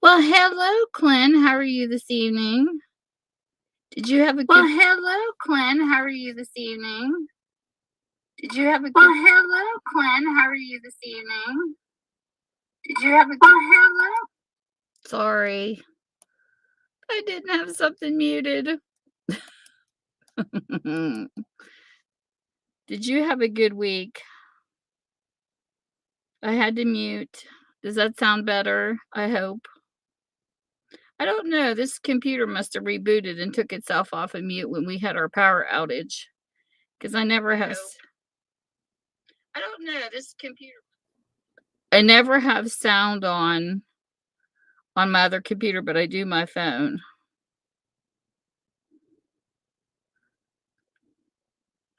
Well, hello, Clint. How are you this evening? Did you have a Well, good hello, Clint. How are you this evening? Did you have a Well, good hello, Clint. How are you this evening? Did you have a good Well, hello? Sorry. I didn't have something muted. Did you have a good week? I had to mute. Does that sound better? I hope. I don't know. This computer must have rebooted and took itself off of mute when we had our power outage. Because I never have. I don't know. This computer. I never have sound on my other computer, but I do my phone.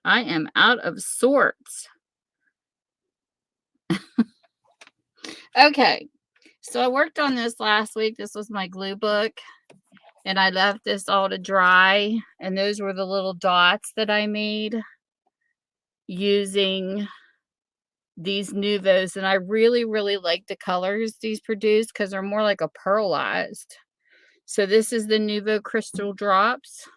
I am out of sorts. Okay. So I worked on this last week. This was my glue book. And I left this all to dry. And those were the little dots that I made using these Nuvos. And I really, really like the colors these produce because they're more like a pearlized. So this is the Nuvo Crystal Drops.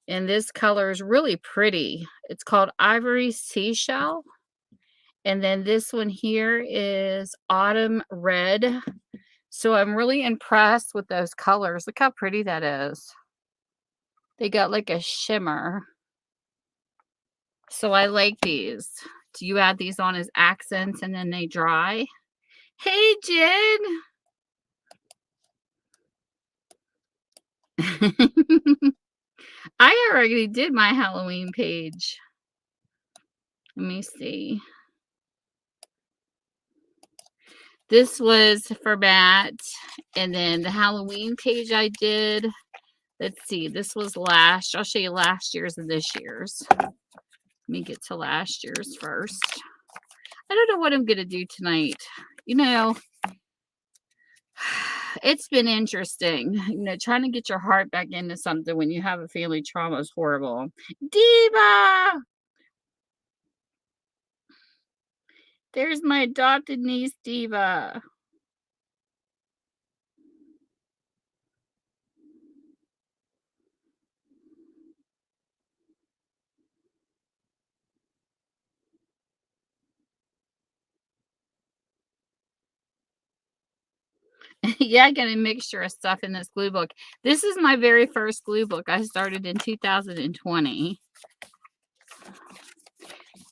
And this color is really pretty. It's called Ivory Seashell. And then this one here is Autumn Red. So I'm really impressed with those colors. Look how pretty that is. They got like a shimmer. So I like these. Do you add these on as accents and then they dry? Hey, Jen. I already did my Halloween page. Let me see. This was for Matt. And then the Halloween page I did. Let's see. This was last. I'll show you last year's and this year's. Let me get to last year's first. I don't know what I'm going to do tonight. You know, it's been interesting. You know, trying to get your heart back into something when you have a family trauma is horrible. Diva! There's my adopted niece, Diva. Yeah, I got a mixture of stuff in this glue book. This is my very first glue book. I started in 2020.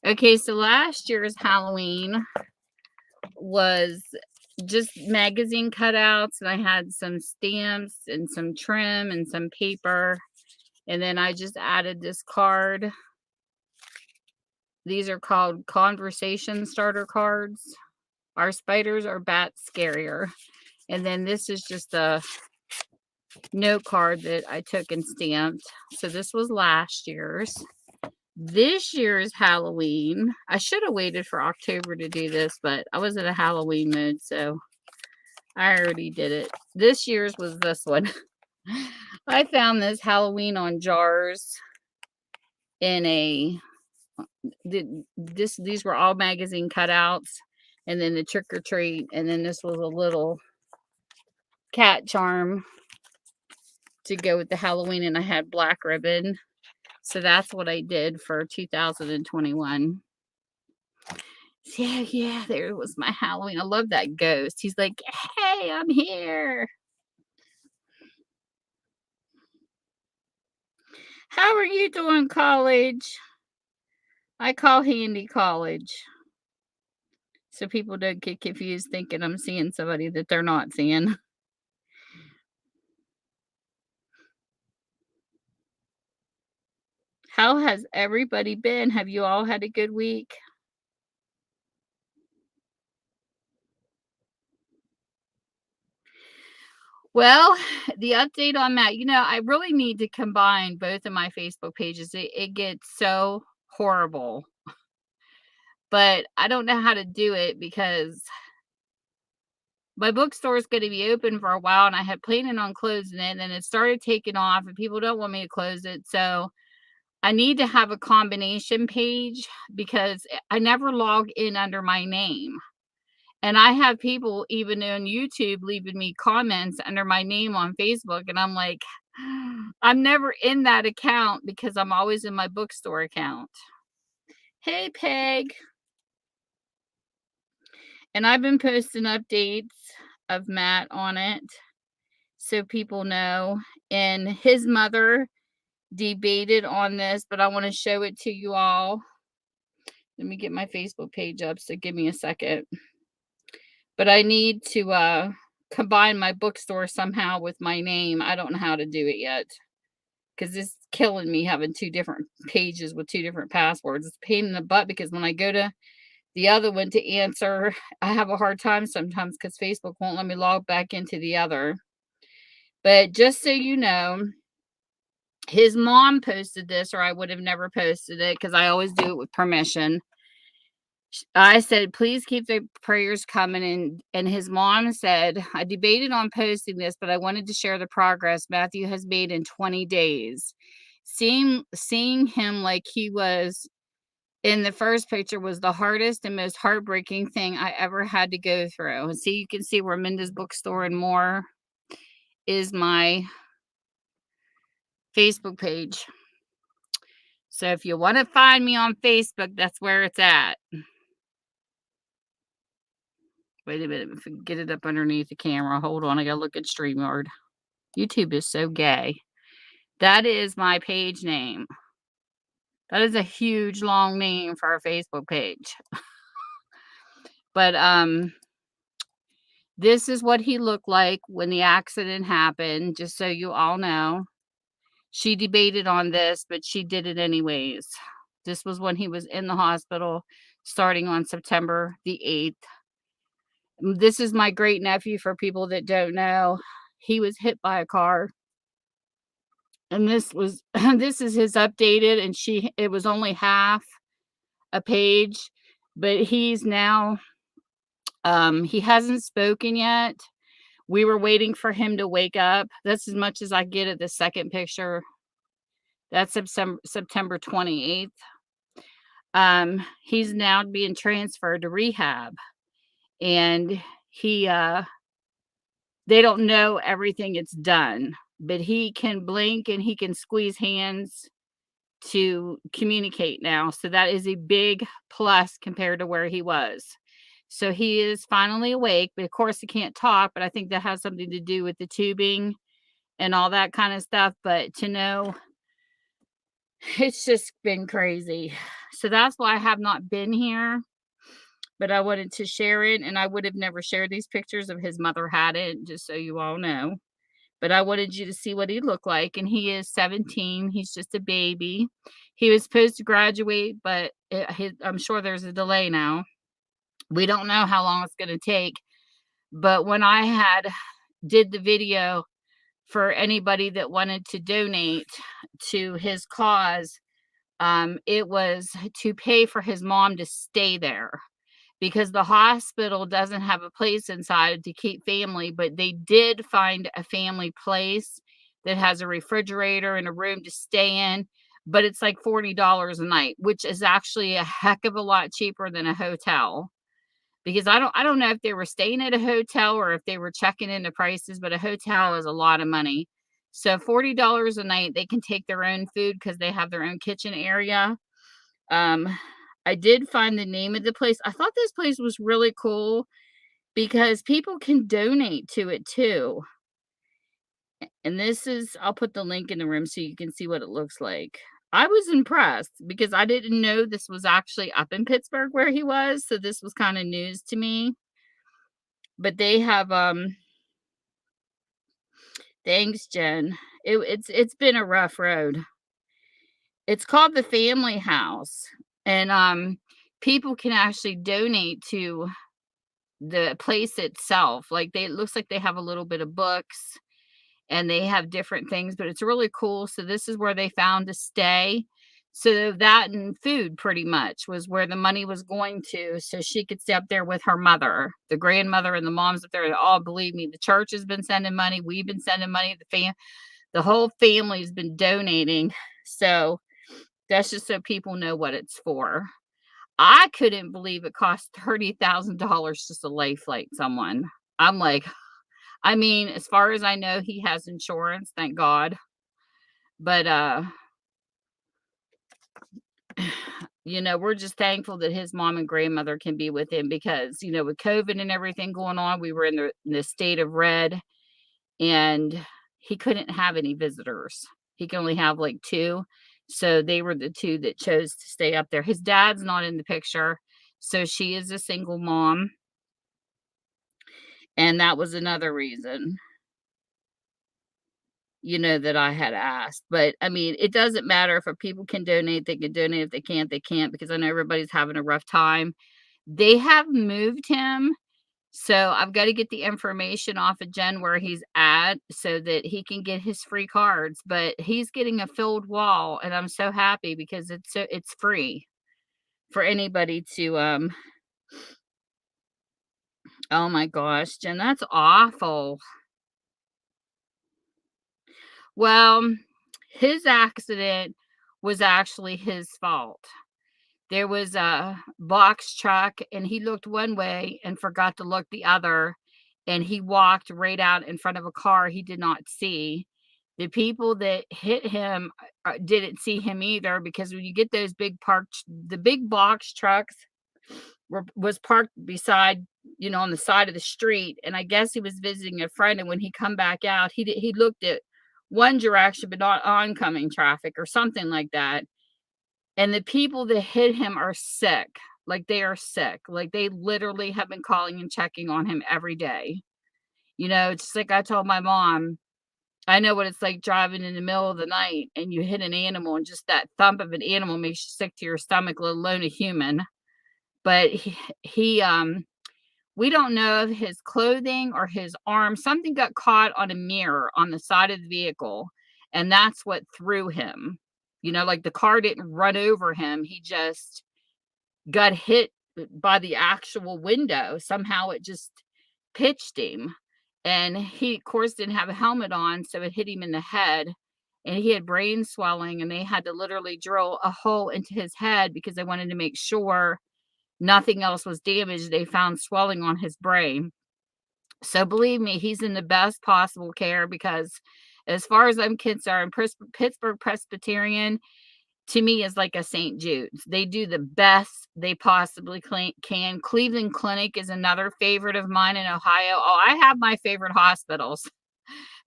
Okay, so last year's Halloween was just magazine cutouts, and I had some stamps and some trim and some paper. And then I just added this card. These are called conversation starter cards. Are spiders or bats scarier? And then this is just a note card that I took and stamped. So this was last year's. This year's Halloween, I should have waited for October to do this, but I was in a Halloween mood, so I already did it. This year's was this one. I found this Halloween on jars in a these were all magazine cutouts, and then the trick or treat, and then this was a little cat charm to go with the Halloween, and I had black ribbon. So that's what I did for 2021. Yeah, there was my Halloween. I love that ghost. He's like, hey, I'm here. How are you doing, college? I call Handy college. So people don't get confused thinking I'm seeing somebody that they're not seeing. How has everybody been? Have you all had a good week? Well, the update on that, I really need to combine both of my Facebook pages. It gets so horrible, but I don't know how to do it because my bookstore is going to be open for a while and I had planning on closing it, and it started taking off and people don't want me to close it. So I need to have a combination page because I never log in under my name. And I have people even on YouTube leaving me comments under my name on Facebook. And I'm like, I'm never in that account because I'm always in my bookstore account. Hey, Peg. And I've been posting updates of Matt on it so people know. And his mother debated on this, but I want to show it to you all. Let me get my Facebook page up, so give me a second. But I need to combine my bookstore somehow with my name. I don't know how to do it yet because it's killing me having two different pages with two different passwords. It's a pain in the butt because when I go to the other one to answer, I have a hard time sometimes because Facebook won't let me log back into the other. But just so you know, his mom posted this, or I would have never posted it because I always do it with permission. I said, please keep the prayers coming. And his mom said, I debated on posting this, but I wanted to share the progress Matthew has made in 20 days. Seeing him like he was in the first picture was the hardest and most heartbreaking thing I ever had to go through. And see, you can see where Minda's Bookstore and More is my Facebook page. So if you want to find me on Facebook, that's where it's at. Wait a minute, if we can get it up underneath the camera. Hold on, I gotta look at StreamYard. YouTube is so gay. That is my page name. That is a huge, long name for our Facebook page. But this is what he looked like when the accident happened, just so you all know. She debated on this, but she did it anyways. This was when he was in the hospital, starting on September the 8th. This is my great nephew for people that don't know. He was hit by a car. And this was this is his updated, and it was only half a page, but he's now he hasn't spoken yet. We were waiting for him to wake up. That's as much as I get at the second picture. That's September 28th. He's now being transferred to rehab, and they don't know everything it's done, but he can blink and he can squeeze hands to communicate now. So that is a big plus compared to where he was. So he is finally awake, but of course he can't talk, but I think that has something to do with the tubing and all that kind of stuff. But to know, it's just been crazy. So that's why I have not been here, but I wanted to share it, and I would have never shared these pictures if his mother hadn't, just so you all know. But I wanted you to see what he looked like, and he is 17. He's just a baby. He was supposed to graduate, but I'm sure there's a delay now. We don't know how long it's going to take. But when I did the video for anybody that wanted to donate to his cause, it was to pay for his mom to stay there, because the hospital doesn't have a place inside to keep family, but they did find a family place that has a refrigerator and a room to stay in, but it's like $40 a night, which is actually a heck of a lot cheaper than a hotel. Because I don't know if they were staying at a hotel or if they were checking into prices, but a hotel is a lot of money. So $40 a night, they can take their own food because they have their own kitchen area. I did find the name of the place. I thought this place was really cool because people can donate to it too. And I'll put the link in the room so you can see what it looks like. I was impressed because I didn't know this was actually up in Pittsburgh where he was. So this was kind of news to me. But they have, thanks, Jen. It's been a rough road. It's called the Family House. And people can actually donate to the place itself. Like it looks like they have a little bit of books. and they have different things, but it's really cool. So this is where they found to stay. So that and food pretty much was where the money was going to, so she could stay up there with her mother, the grandmother and the moms up there. All believe me, the church has been sending money. We've been sending money. The whole family's been donating. So that's just so people know what it's for. I couldn't believe it cost $30,000 just to lay flight someone. I'm like, I mean, as far as I know, he has insurance, thank God. But we're just thankful that his mom and grandmother can be with him because, with COVID and everything going on, we were in the state of red, and he couldn't have any visitors. He can only have like two. So they were the two that chose to stay up there. His dad's not in the picture. So she is a single mom. And that was another reason, that I had asked. But I mean, it doesn't matter if people can donate, they can donate. If they can't, they can't, because I know everybody's having a rough time. They have moved him. So I've got to get the information off of Jen where he's at so that he can get his free cards. But he's getting a filled wall, and I'm so happy because it's free for anybody to oh my gosh, Jen, that's awful. Well, his accident was actually his fault. There was a box truck, and he looked one way and forgot to look the other, and he walked right out in front of a car he did not see. The people that hit him didn't see him either, because when you get those the big box trucks was parked beside, on the side of the street, and I guess he was visiting a friend, and when he come back out, he looked at one direction but not oncoming traffic or something like that. And the people that hit him are sick. Like, they are sick. Like, they literally have been calling and checking on him every day. Just like I told my mom, I know what it's like driving in the middle of the night and you hit an animal, and just that thump of an animal makes you sick to your stomach, let alone a human. But we don't know if his clothing or his arm, something got caught on a mirror on the side of the vehicle, and that's what threw him. Like, the car didn't run over him. He just got hit by the actual window. Somehow it just pitched him. And he, of course, didn't have a helmet on, so it hit him in the head. And he had brain swelling, and they had to literally drill a hole into his head because they wanted to make sure nothing else was damaged. They found swelling on his brain. So believe me, he's in the best possible care, because as far as I'm concerned, Pittsburgh Presbyterian to me is like a St. Jude's. They do the best they possibly can. Cleveland Clinic is another favorite of mine in Ohio. Oh, I have my favorite hospitals.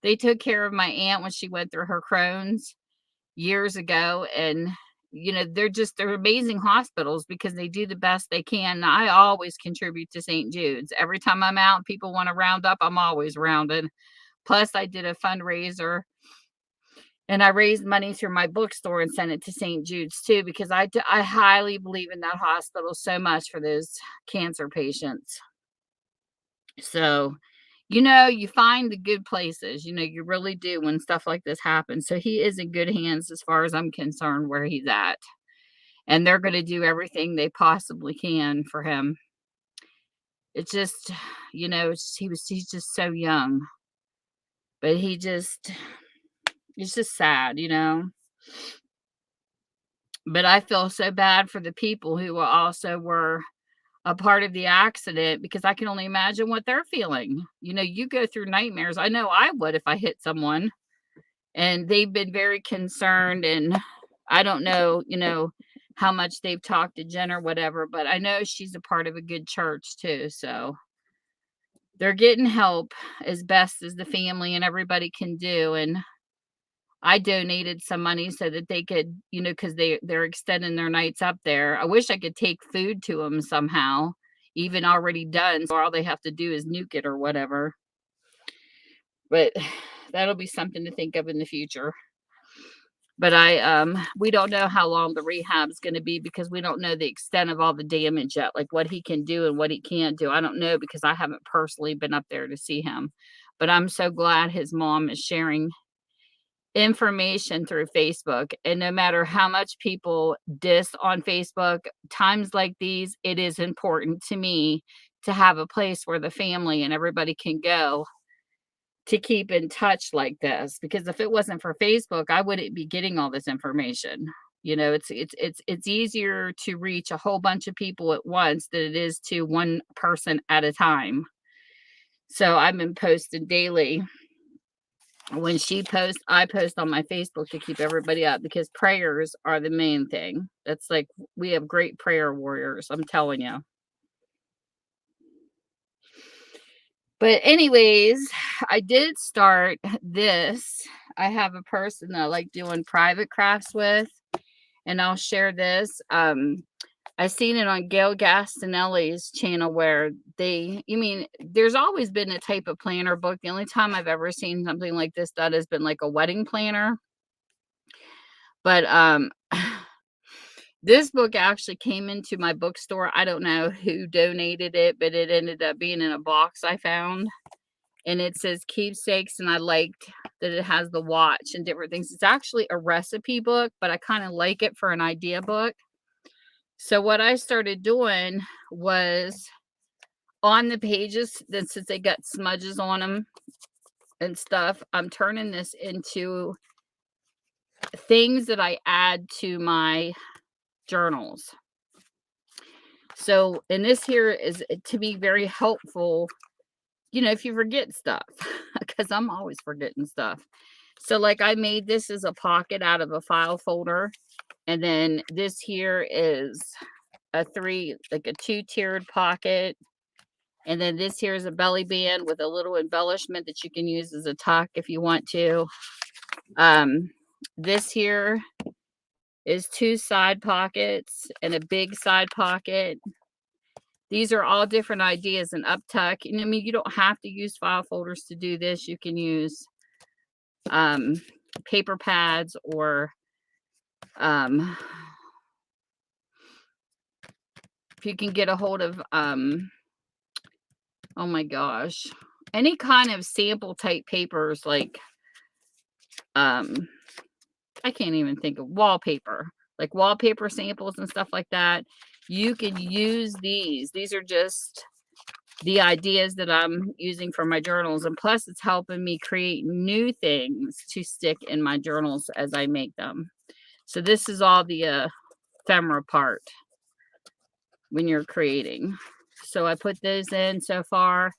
They took care of my aunt when she went through her Crohn's years ago, and they're amazing hospitals because they do the best they can. I always contribute to St. Jude's. Every time I'm out, people want to round up, I'm always rounded. Plus, I did a fundraiser, and I raised money through my bookstore and sent it to St. Jude's too, because I highly believe in that hospital so much for those cancer patients. So, you find the good places, you really do when stuff like this happens. So he is in good hands as far as I'm concerned where he's at. And they're going to do everything they possibly can for him. It's just, he's just so young. But it's just sad. But I feel so bad for the people who were a part of the accident, because I can only imagine what they're feeling. You go through nightmares. I know I would if I hit someone. And they've been very concerned, and I don't know, how much they've talked to Jen or whatever, but I know she's a part of a good church too. So they're getting help as best as the family and everybody can do. And I donated some money so that they could, because they're extending their nights up there. I wish I could take food to them somehow, even already done, so all they have to do is nuke it or whatever. But that'll be something to think of in the future. But we don't know how long the rehab's going to be because we don't know the extent of all the damage yet, like what he can do and what he can't do. I don't know because I haven't personally been up there to see him. But I'm so glad his mom is sharing information through Facebook. And no matter how much people diss on Facebook, times like these, it is important to me to have a place where the family and everybody can go to keep in touch like this, because if it wasn't for Facebook, I wouldn't be getting all this information. You know, it's easier to reach a whole bunch of people at once than it is to one person at a time. So I've been posting daily. When she posts, I post on my Facebook to keep everybody up because prayers are the main thing. That's like we have great prayer warriors, I'm telling you. But anyways, I did start this. I have a person that I like doing private crafts with, and I'll share this. I seen it on Gail Gastinelli's channel where there's always been a type of planner book. The only time I've ever seen something like this done has been like a wedding planner. But this book actually came into my bookstore. I don't know who donated it, but it ended up being in a box I found. And it says keepsakes, and I liked that it has the watch and different things. It's actually a recipe book, but I kind of like it for an idea book. So what I started doing was on the pages, then since they got smudges on them and stuff, I'm turning this into things that I add to my journals. So, and this here is to be very helpful, you know, if you forget stuff, because I'm always forgetting stuff. So like I made this as a pocket out of a file folder. And then this here is a two-tiered pocket. And then this here is a belly band with a little embellishment that you can use as a tuck if you want to. This here is two side pockets and a big side pocket. These are all different ideas and up tuck. And I mean, you don't have to use file folders to do this. You can use paper pads or if you can get a hold of oh my gosh, any kind of sample type papers, like I can't even think of wallpaper, like wallpaper samples and stuff like that. You can use these. These are just the ideas that I'm using for my journals. And plus it's helping me create new things to stick in my journals as I make them. So this is all the ephemera part when you're creating. So I put those in so far.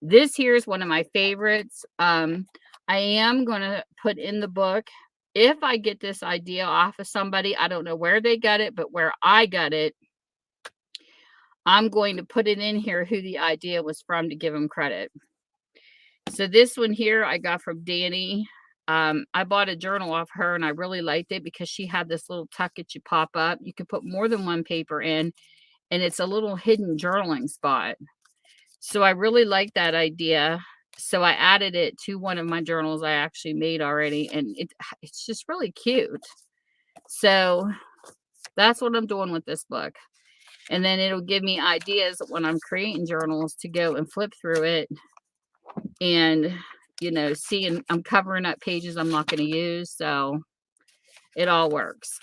This here is one of my favorites. I am going to put in the book, if I get this idea off of somebody, I don't know where they got it, but where I got it, I'm going to put it in here who the idea was from to give them credit. So this one here I got from Danny. I bought a journal off her and I really liked it because she had this little tuck that you pop up. You can put more than one paper in, and it's a little hidden journaling spot. So I really like that idea. So I added it to one of my journals I actually made already, and it's just really cute. So that's what I'm doing with this book. And then it'll give me ideas when I'm creating journals to go and flip through it and, you know, see, and I'm covering up pages I'm not going to use. So it all works.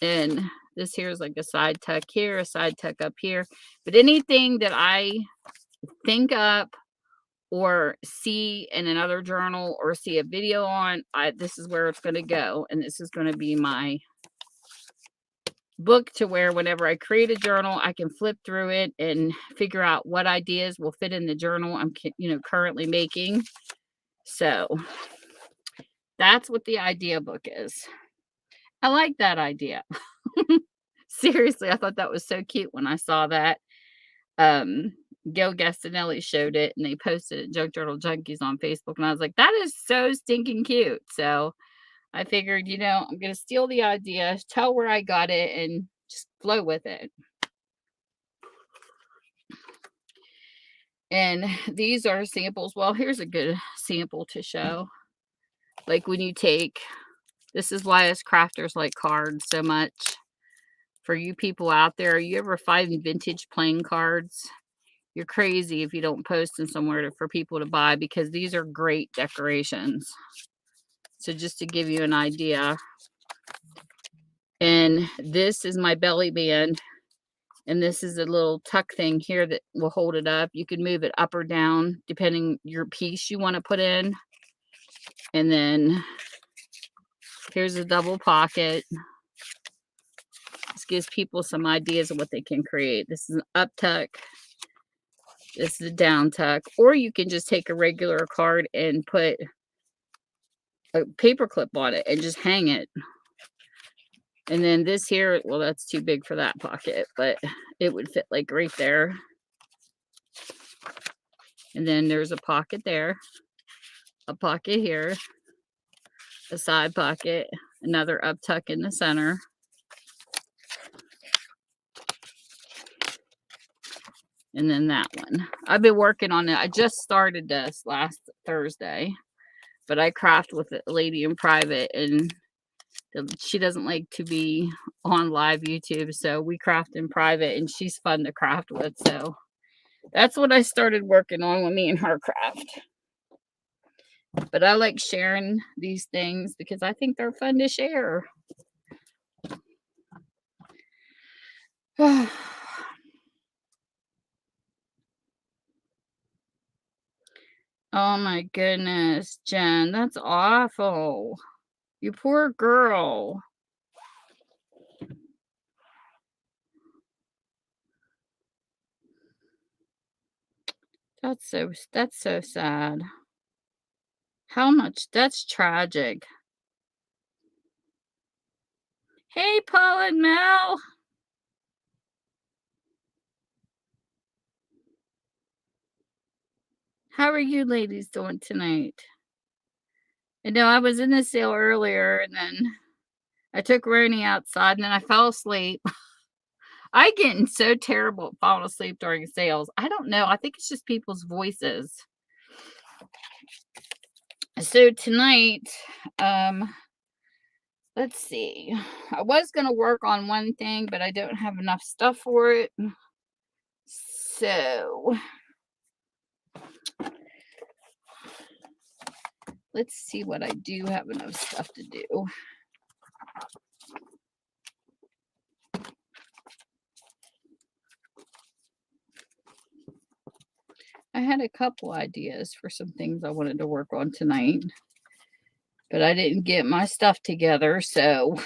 And this here is like a side tuck here, a side tuck up here. But anything that I think up or see in another journal or see a video on, this is where it's going to go. And this is going to be my book, to where whenever I create a journal, I can flip through it and figure out what ideas will fit in the journal I'm, you know, currently making. So that's what the idea book is. I like that idea. Seriously, I thought that was so cute when I saw that. Gil Gastinelli showed it and they posted it, Junk Journal Junkies, on Facebook. And I was like, that is so stinking cute. So I figured, you know, I'm going to steal the idea, tell where I got it, and just flow with it. And these are samples. Well, here's a good sample to show. Like when you take, this is why us crafters like cards so much. For you people out there, you ever find vintage playing cards? You're crazy if you don't post them somewhere for people to buy, because these are great decorations. So just to give you an idea. And this is my belly band. And this is a little tuck thing here that will hold it up. You can move it up or down depending your piece you want to put in. And then here's a double pocket. This gives people some ideas of what they can create. This is an up tuck. This is a down tuck. Or you can just take a regular card and put a paper clip on it and just hang it. And then this here, well, that's too big for that pocket, but it would fit like right there. And then there's a pocket there, a pocket here, a side pocket, another up tuck in the center. And then that one. I've been working on it. I just started this last Thursday, but I craft with a lady in private, and she doesn't like to be on live YouTube, so we craft in private, and she's fun to craft with. So that's what I started working on when me and her craft. But I like sharing these things because I think they're fun to share. Oh my goodness, Jen, that's awful. You poor girl. That's so sad. How much? That's tragic. Hey, Paul and Mel. How are you ladies doing tonight? I know I was in the sale earlier, and then I took Roni outside, and then I fell asleep. I get so terrible at falling asleep during sales. I don't know. I think it's just people's voices. So tonight, let's see. I was going to work on one thing, but I don't have enough stuff for it. So let's see what I do have enough stuff to do. I had a couple ideas for some things I wanted to work on tonight, but I didn't get my stuff together, so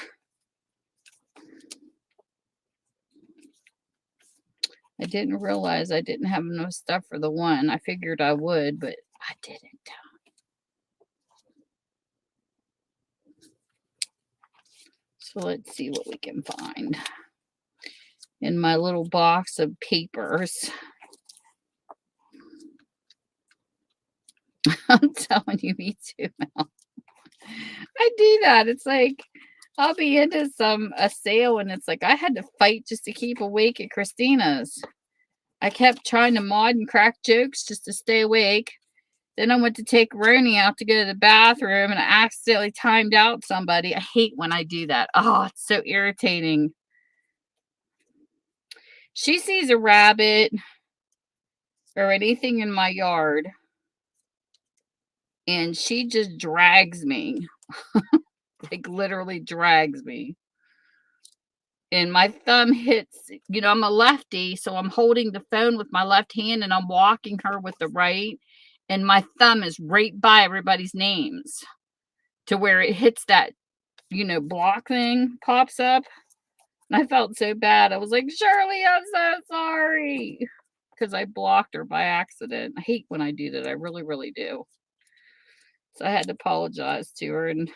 I didn't realize I didn't have enough stuff for the one. I figured I would, but I didn't. So let's see what we can find in my little box of papers. I'm telling you, me too, Mel. I do that. It's like I'll be into a sale, and it's like I had to fight just to keep awake at Christina's. I kept trying to mod and crack jokes just to stay awake. Then I went to take Roni out to go to the bathroom, and I accidentally timed out somebody. I hate when I do that. Oh, it's so irritating. She sees a rabbit or anything in my yard, and she just drags me. Like literally drags me. And my thumb hits, I'm a lefty, so I'm holding the phone with my left hand and I'm walking her with the right. And my thumb is right by everybody's names to where it hits that, block thing pops up. And I felt so bad. I was like, Shirley, I'm so sorry. Because I blocked her by accident. I hate when I do that. I really, really do. So I had to apologize to her. And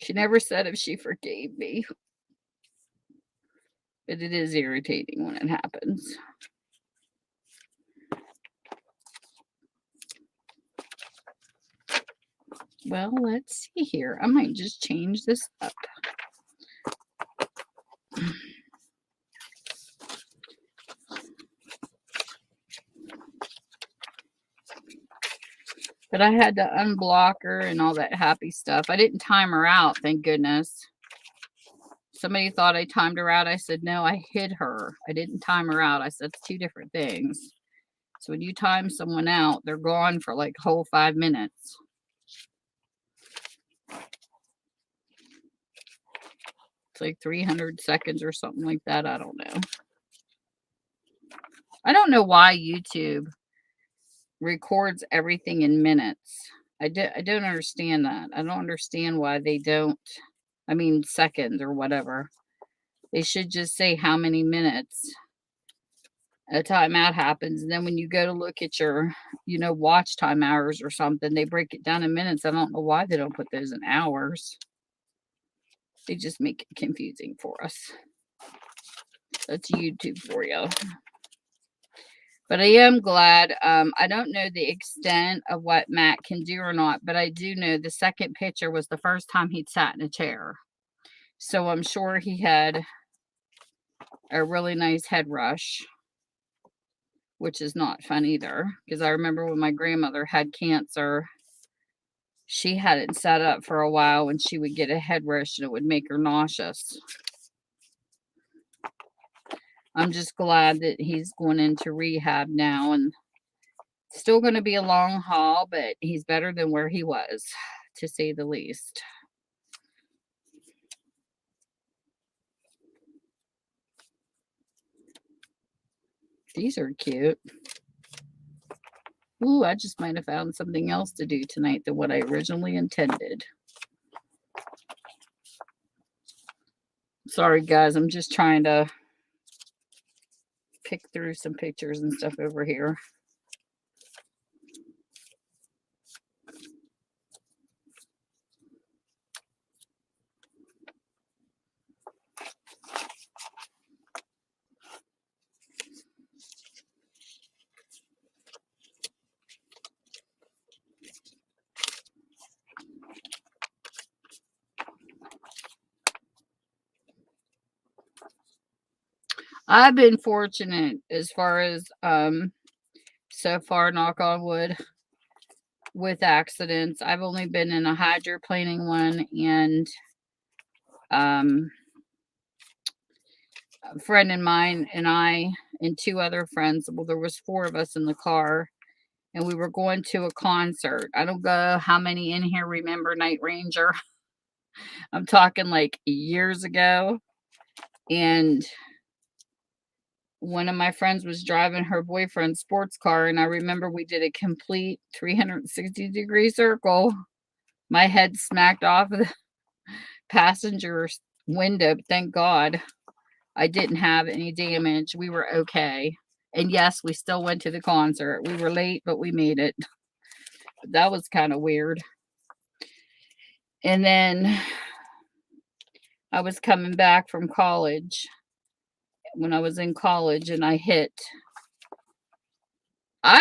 she never said if she forgave me. But it is irritating when it happens. Well, let's see here. I might just change this up. But I had to unblock her and all that happy stuff. I didn't time her out, thank goodness. Somebody thought I timed her out. I said, no, I hid her. I didn't time her out. I said, it's two different things. So when you time someone out, they're gone for like a whole 5 minutes. It's like 300 seconds or something like that. I don't know. I don't know why YouTube records everything in minutes. I don't understand that. I don't understand why they don't. I mean, seconds or whatever. They should just say how many minutes a timeout happens. And then when you go to look at your, watch time hours or something, they break it down in minutes. I don't know why they don't put those in hours. They just make it confusing for us. That's YouTube for you. But I am glad. I don't know the extent of what Matt can do or not, but I do know the second picture was the first time he'd sat in a chair. So I'm sure he had a really nice head rush, which is not fun either. Because I remember when my grandmother had cancer, she hadn't sat up for a while and she would get a head rush and it would make her nauseous. I'm just glad that he's going into rehab now, and still going to be a long haul, but he's better than where he was, to say the least. These are cute. Ooh, I just might have found something else to do tonight than what I originally intended. Sorry, guys. I'm just trying to pick through some pictures and stuff over here. I've been fortunate as far as so far, knock on wood, with accidents. I've only been in a hydroplaning one, and a friend of mine and I and two other friends, well, there was 4 of us in the car, and we were going to a concert. I don't know how many in here remember Night Ranger. I'm talking like years ago. And one of my friends was driving her boyfriend's sports car, and I remember we did a complete 360-degree circle. My head smacked off of the passenger window. Thank God I didn't have any damage. We were okay. And yes, we still went to the concert. We were late, but we made it. That was kind of weird. And then I was coming back from college, when I was in college, and I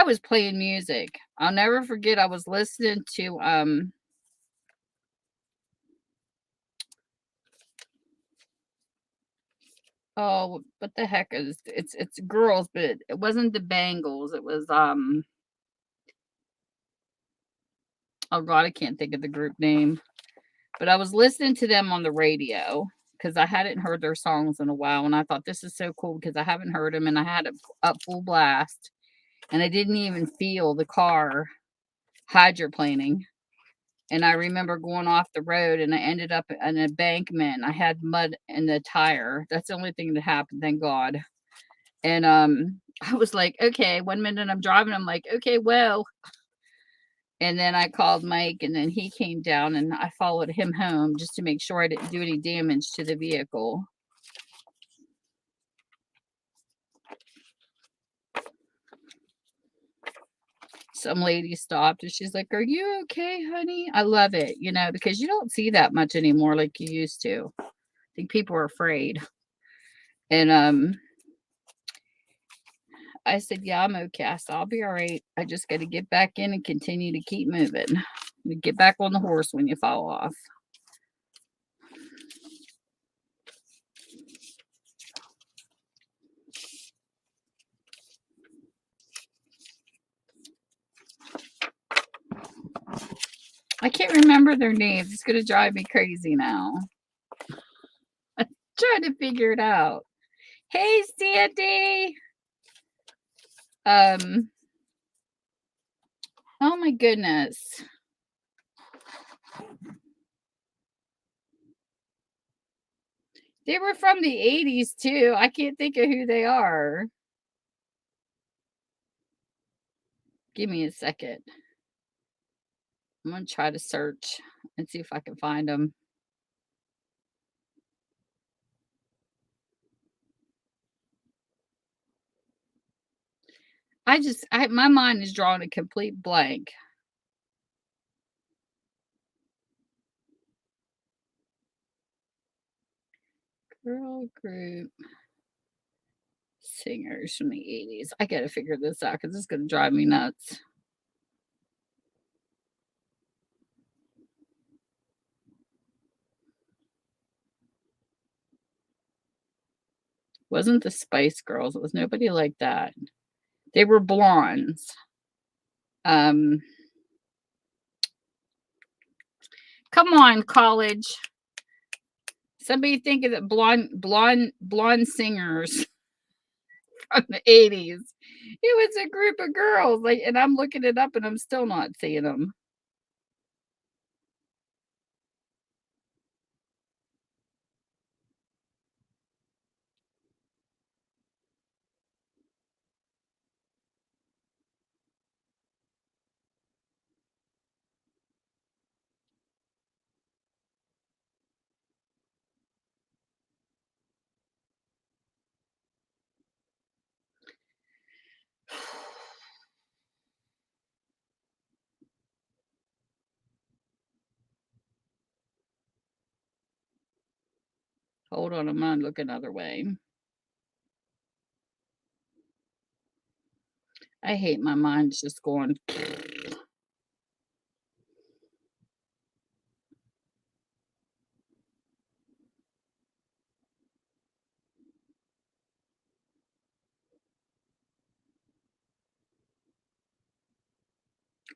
was playing music. I'll never forget, I was listening to oh, what the heck is it's girls, but it wasn't the Bangles. It was oh God, I can't think of the group name. But I was listening to them on the radio because I hadn't heard their songs in a while, and I thought this is so cool because I haven't heard them, and I had it up full blast, and I didn't even feel the car hydroplaning. And I remember going off the road, and I ended up in an embankment. I had mud in the tire. That's the only thing that happened, thank God. And I was like, okay, 1 minute I'm driving, I'm like, okay, well. And then I called Mike, and then he came down, and I followed him home just to make sure I didn't do any damage to the vehicle. Some lady stopped, and she's like, are you okay, honey? I love it, because you don't see that much anymore like you used to. I think people are afraid. And I said, yeah, I'm okay. I said, I'll be all right. I just got to get back in and continue to keep moving. You get back on the horse when you fall off. can't remember their names. It's going to drive me crazy now. I'm trying to figure it out. Hey, Sandy. Oh my goodness. They were from the 80s too. I can't think of who they are. Give me a second. I'm going to try to search and see if I can find them. My mind is drawing a complete blank. Girl group singers from the 80s. I got to figure this out because it's going to drive me nuts. Wasn't the Spice Girls. It was nobody like that. They were blondes. Come on, college. Somebody think of the blonde singers from the 80s. It was a group of girls, and I'm looking it up and I'm still not seeing them. Hold on, I'm going to look another way. I hate my mind's just going.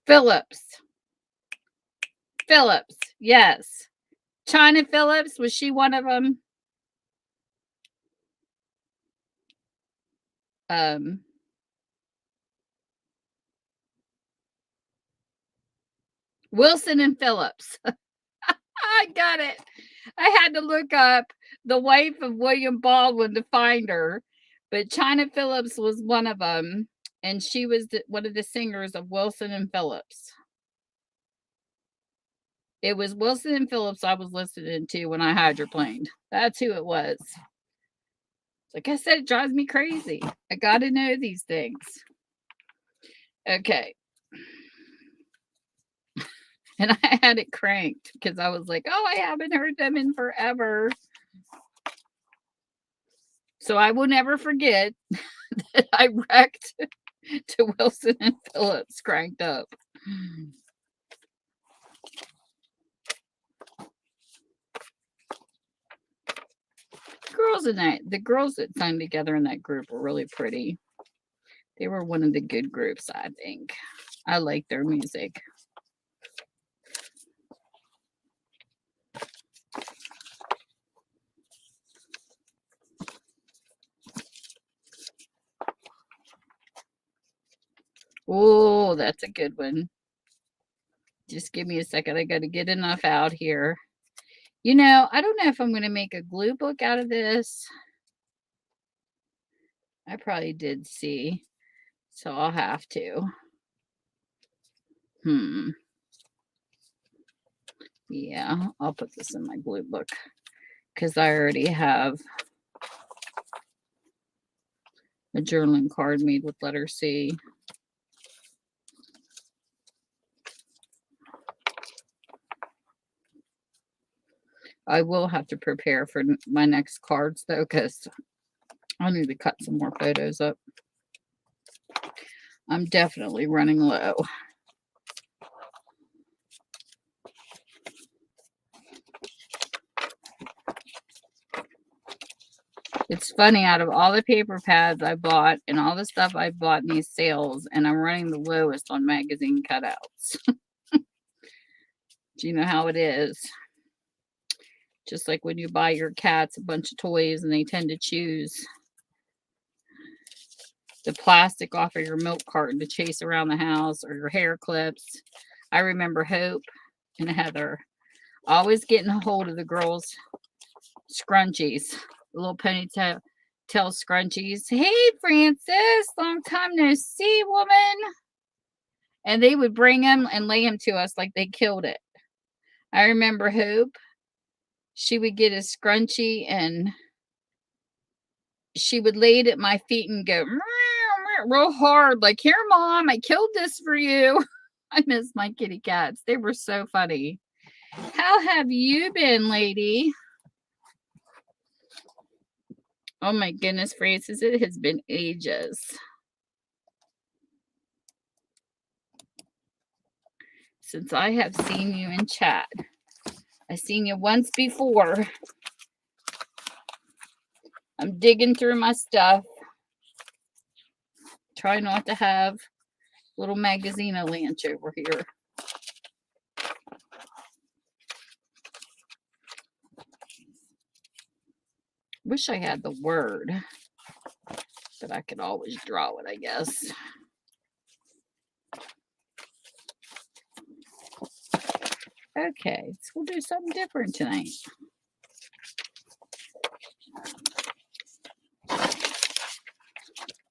Phillips. Yes. China Phillips, was she one of them? Wilson and Phillips. I got it. I had to look up the wife of William Baldwin to find her, but China Phillips was one of them, and she was one of the singers of Wilson and Phillips. It was Wilson and Phillips I was listening to when I hydroplaned. That's who it was. Like I said, it drives me crazy. I got to know these things. Okay. And I had it cranked because I was like, oh, I haven't heard them in forever. So I will never forget that I wrecked to Wilson and Phillips cranked up. The girls that sang together in that group were really pretty. They were one of the good groups, I think. I like their music. Oh, that's a good one. Just give me a second. I got to get enough out here. You know, I don't know if I'm going to make a glue book out of this. I probably did see, so I'll have to. Yeah, I'll put this in my glue book because I already have a journaling card made with letter C. I will have to prepare for my next cards though, because I need to cut some more photos up. I'm definitely running low. It's funny, out of all the paper pads I bought and all the stuff I bought in these sales, and I'm running the lowest on magazine cutouts. Do you know how it is? Just like when you buy your cats a bunch of toys and they tend to choose the plastic off of your milk carton to chase around the house, or your hair clips. I remember Hope and Heather always getting a hold of the girls' scrunchies, the little ponytail scrunchies. Hey, Francis, long time no see, woman. And they would bring them and lay them to us like they killed it. I remember Hope. She would get a scrunchie and she would lay it at my feet and go real hard, like, here, Mom, I killed this for you. I miss my kitty cats. They were so funny. How have you been, lady? Oh my goodness, Francis, it has been ages since I have seen you in chat. I seen you once before. I'm digging through my stuff. Try not to have little Magazina Lanch over here. Wish I had the word, but I could always draw it, I guess. Okay, so we'll do something different tonight.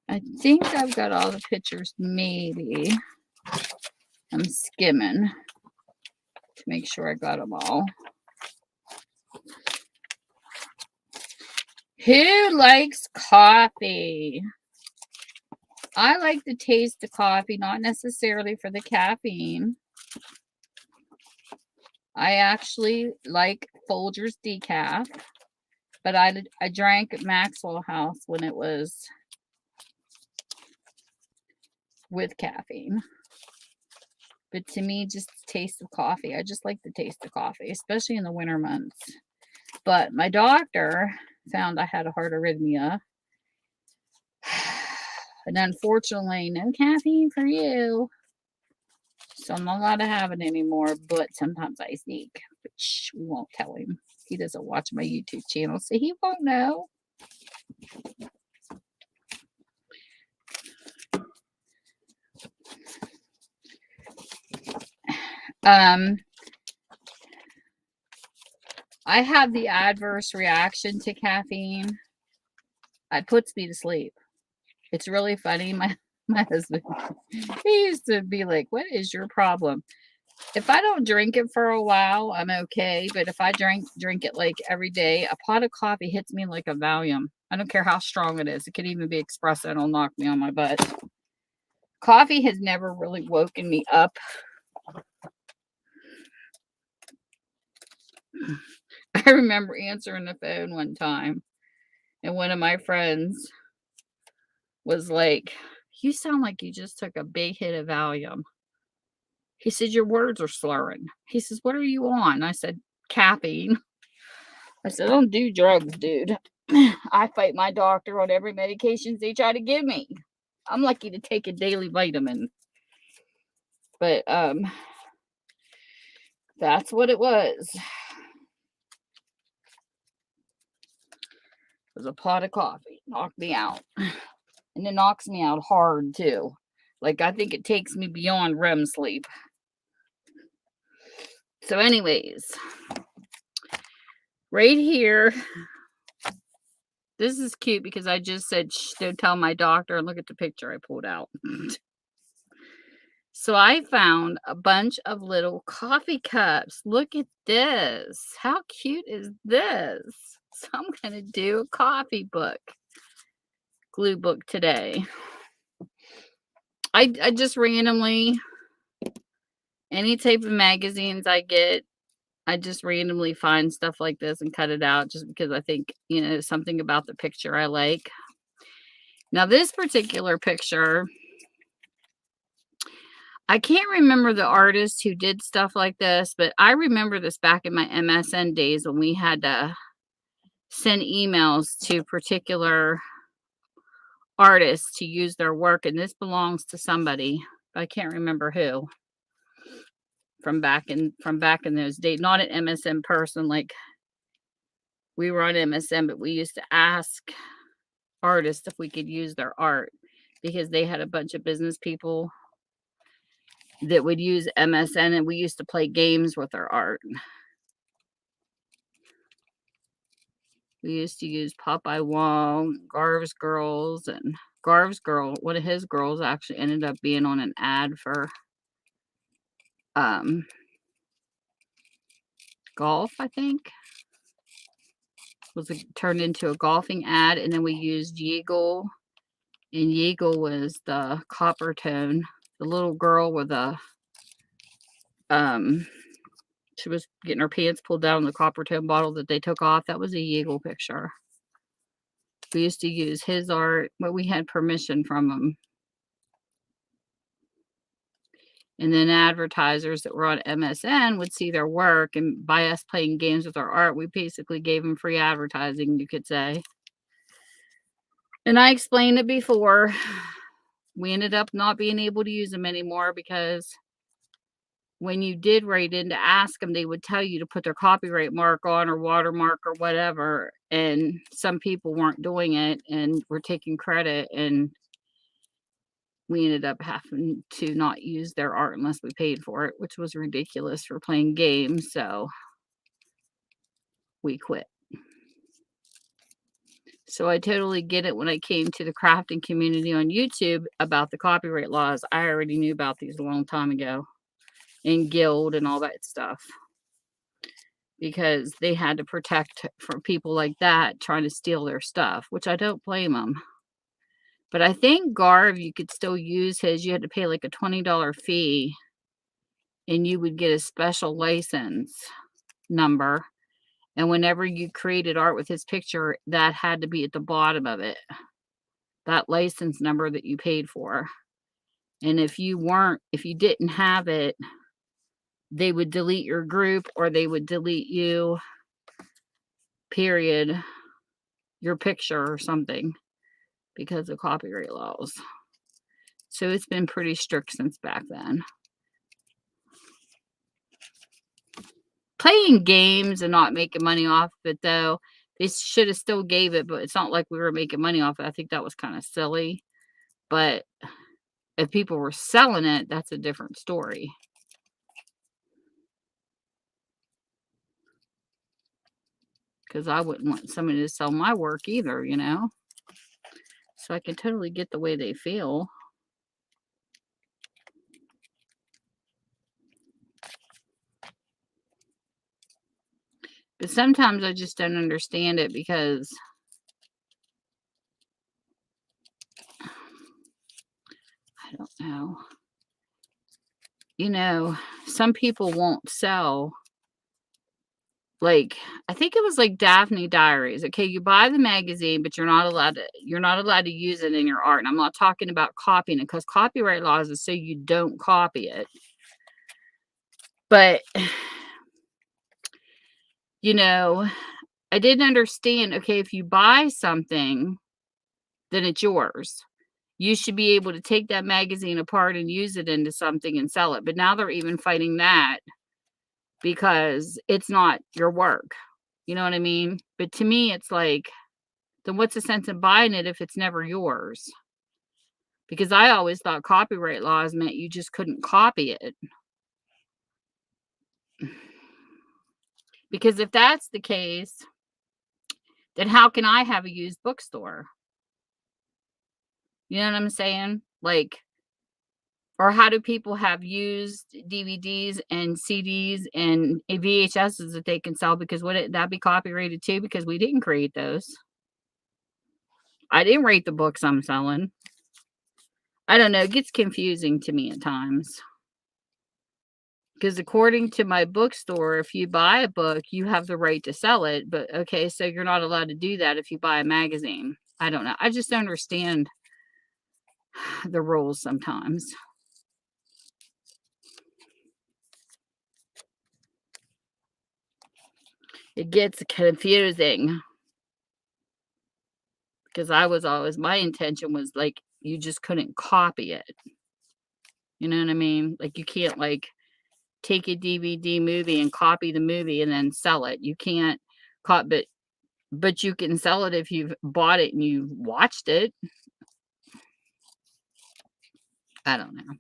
I think I've got all the pictures, maybe. I'm skimming to make sure I got them all. Who likes coffee? I like the taste of coffee, not necessarily for the caffeine. I actually like Folgers decaf, but I drank Maxwell House when it was with caffeine. But to me, just the taste of coffee. I just like the taste of coffee, especially in the winter months. But my doctor found I had a heart arrhythmia. And unfortunately, no caffeine for you. So I'm not allowed to have it anymore, but sometimes I sneak, which we won't tell him. He doesn't watch my YouTube channel, so he won't know. I have the adverse reaction to caffeine. It puts me to sleep. It's really funny. My husband, he used to be like, what is your problem? If I don't drink it for a while, I'm okay. But if I drink it like every day, a pot of coffee hits me like a Valium. I don't care how strong it is. It could even be espresso. It'll knock me on my butt. Coffee has never really woken me up. I remember answering the phone one time, and one of my friends was like, you sound like you just took a big hit of Valium. He said, your words are slurring. He says, what are you on? I said, caffeine. I said, I don't do drugs, dude. I fight my doctor on every medication they try to give me. I'm lucky to take a daily vitamin. But that's what it was. It was a pot of coffee. Knocked me out. And it knocks me out hard, too. Like, I think it takes me beyond REM sleep. So anyways, right here, this is cute because I just said, shh, don't tell my doctor, and look at the picture I pulled out. So I found a bunch of little coffee cups. Look at this. How cute is this? So I'm going to do a coffee book, glue book today. I just randomly, any type of magazines I get, I just randomly find stuff like this and cut it out just because I think, something about the picture I like. Now, this particular picture, I can't remember the artist who did stuff like this, but I remember this back in my MSN days when we had to send emails to particular artists to use their work, and this belongs to somebody, but I can't remember who. from back in those days. Not an MSN person, like, we were on MSN, but we used to ask artists if we could use their art because they had a bunch of business people that would use MSN, and we used to play games with their art. We used to use Popeye Wong, Garv's Girls, and Garv's girl, one of his girls actually ended up being on an ad for golf, I think. Turned into a golfing ad, and then we used Yeagle, and Yeagle was the copper tone, the little girl with a she was getting her pants pulled down in the copper tone bottle that they took off. That was a Yeagle picture. We used to use his art, but we had permission from him. And then advertisers that were on MSN would see their work, and by us playing games with our art, we basically gave them free advertising, you could say. And I explained it before. We ended up not being able to use them anymore because when you did write in to ask them, they would tell you to put their copyright mark on or watermark or whatever. And some people weren't doing it and were taking credit, and we ended up having to not use their art unless we paid for it, which was ridiculous for playing games. So we quit. So I totally get it when I came to the crafting community on YouTube about the copyright laws. I already knew about these a long time ago, and Guild and all that stuff, because they had to protect from people like that trying to steal their stuff, which I don't blame them. But I think Garv, you could still use his. You had to pay like a $20 fee, and you would get a special license number. And whenever you created art with his picture, that had to be at the bottom of it, that license number that you paid for. And if you didn't have it, they would delete your group, or they would delete you, period, your picture or something, because of copyright laws. So it's been pretty strict since back then. Playing games and not making money off of it, though, they should have still gave it, but it's not like we were making money off it. I think that was kind of silly. But if people were selling it, that's a different story. Because I wouldn't want somebody to sell my work either, you know? So I can totally get the way they feel. But sometimes I just don't understand it because I don't know. You know, some people won't sell. Like, I think it was like Daphne Diaries. Okay, you buy the magazine, but you're not allowed to use it in your art. And I'm not talking about copying it, because copyright laws is so you don't copy it. But you know, I didn't understand. Okay, if you buy something, then it's yours. You should be able to take that magazine apart and use it into something and sell it. But now they're even fighting that because it's not your work. You know what I mean? But to me, it's like, then what's the sense in buying it if it's never yours? Because I always thought copyright laws meant you just couldn't copy it. Because if that's the case, then how can I have a used bookstore? You know what I'm saying? Like, or how do people have used DVDs and CDs and VHSs that they can sell? Because would that be copyrighted too? Because we didn't create those. I didn't write the books I'm selling. I don't know. It gets confusing to me at times. Because according to my bookstore, if you buy a book, you have the right to sell it. But okay, so you're not allowed to do that if you buy a magazine. I don't know. I just don't understand the rules sometimes. It gets confusing. Because my intention was like, you just couldn't copy it. You know what I mean? Like, you can't like take a DVD movie and copy the movie and then sell it. You can't copy, but you can sell it if you've bought it and you watched it. I don't know.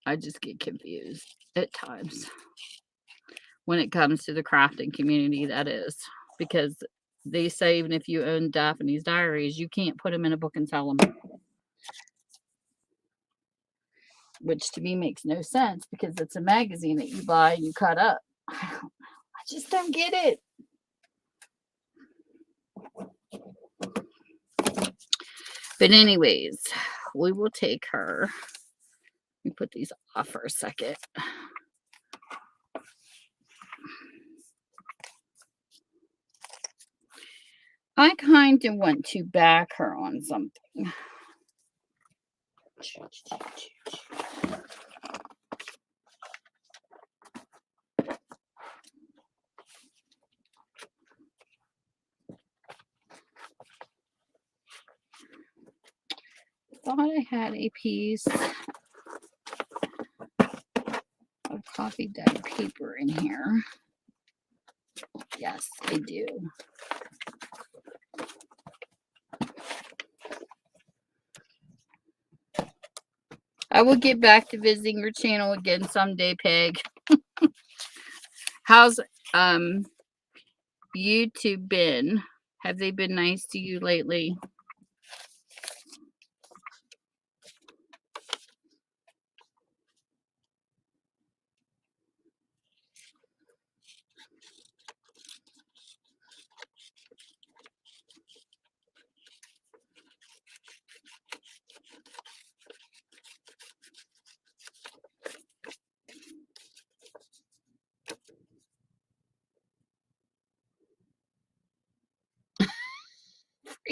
I just get confused at times when it comes to the crafting community, that is, because they say even if you own Daphne's Diaries, you can't put them in a book and sell them, which to me makes no sense because it's a magazine that you buy and you cut up. I just don't get it. But anyways, we will take her. Let me put these off for a second. I kind of want to back her on something. Thought I had a piece of coffee dyed paper in here. Yes, I do. I will get back to visiting your channel again someday, Peg. How's YouTube been? Have they been nice to you lately?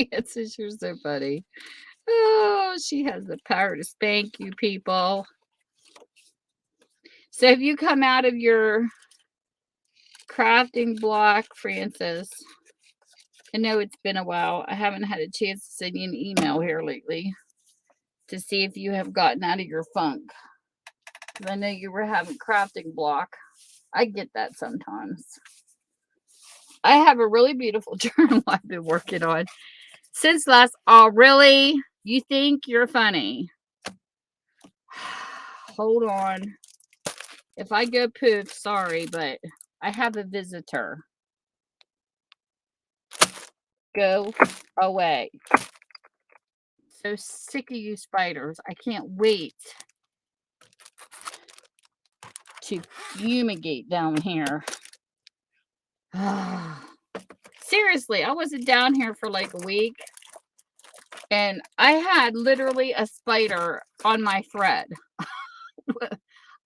Francis, you're so funny. Oh, she has the power to spank you people. So have you come out of your crafting block, Francis? I know it's been a while. I haven't had a chance to send you an email here lately to see if you have gotten out of your funk. Because I know you were having crafting block. I get that sometimes. I have a really beautiful journal I've been working on since last. Oh, really? You think you're funny? Hold on. If I go poof, sorry, but I have a visitor. Go away. So sick of you spiders. I can't wait to fumigate down here. Seriously, I wasn't down here for like a week. And I had literally a spider on my thread.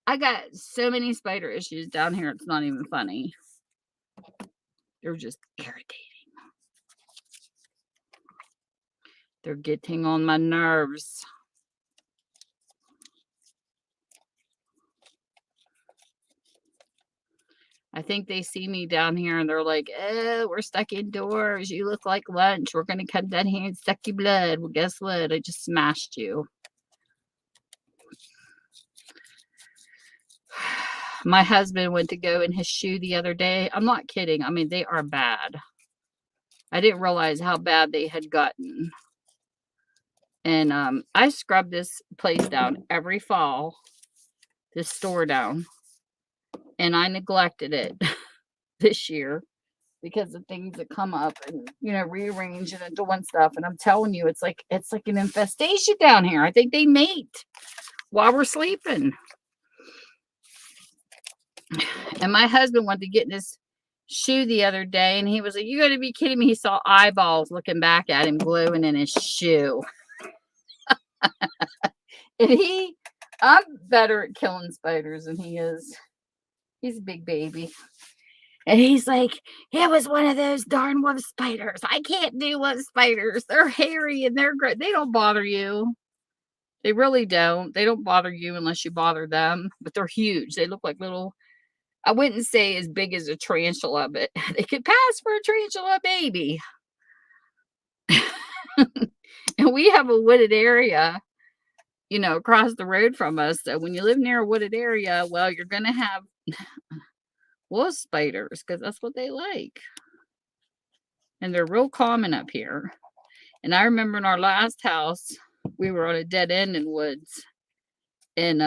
I got so many spider issues down here. It's not even funny. They're just irritating. They're getting on my nerves. I think they see me down here and they're like, oh, we're stuck indoors. You look like lunch. We're going to come down here and suck your blood. Well, guess what? I just smashed you. My husband went to go in his shoe the other day. I'm not kidding. I mean, they are bad. I didn't realize how bad they had gotten. And I scrub this place down every fall, this store down. And I neglected it this year because of things that come up and, you know, rearranging and doing stuff. And I'm telling you, it's like an infestation down here. I think they mate while we're sleeping. And my husband went to get in his shoe the other day and he was like, you gotta be kidding me. He saw eyeballs looking back at him, glowing in his shoe. And I'm better at killing spiders than he is. He's a big baby. And he's like, it was one of those darn wolf spiders. I can't do wolf spiders. They're hairy and they're great. They don't bother you. They really don't. They don't bother you unless you bother them. But they're huge. They look like little, I wouldn't say as big as a tarantula, but they could pass for a tarantula baby. And we have a wooded area. you know, across the road from us. So when you live near a wooded area, well, you're going to have wolf spiders because that's what they like. And they're real common up here. And I remember in our last house, we were on a dead end in woods. And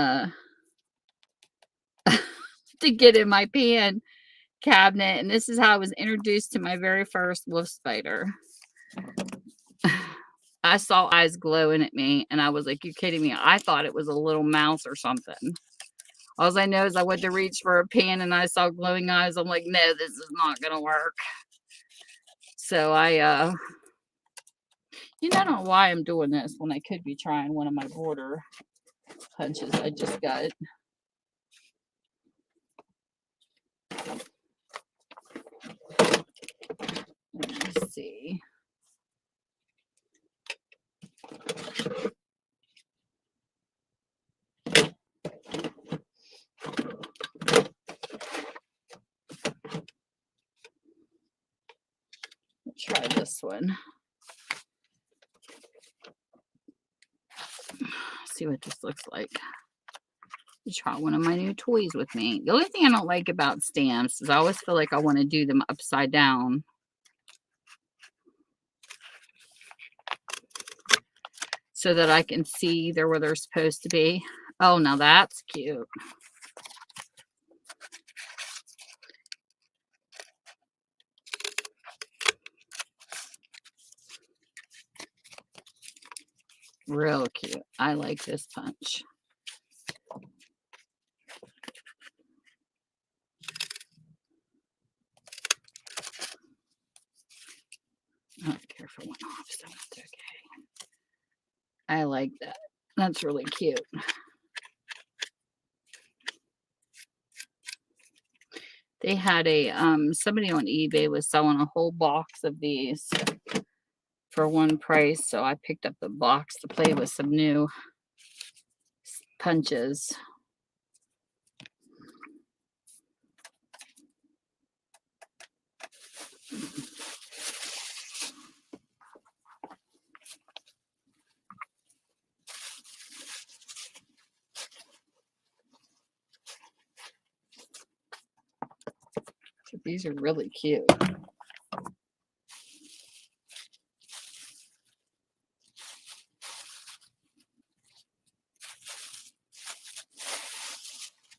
to get in my pan cabinet. And this is how I was introduced to my very first wolf spider. I saw eyes glowing at me and I was like, you kidding me? I thought it was a little mouse or something. All I know is I went to reach for a pan and I saw glowing eyes. I'm like, no, this is not going to work. So I don't know why I'm doing this when I could be trying one of my border punches I just got. Let me see. Let's try this one. See what this looks like. Try one of my new toys with me. The only thing I don't like about stamps is I always feel like I want to do them upside down. So that I can see they're where they're supposed to be. Oh, now that's cute. Real cute. I like this punch. I don't care if it went off, so that's okay. I like that. That's really cute. They had a somebody on eBay was selling a whole box of these for one price, so I picked up the box to play with some new punches. These are really cute.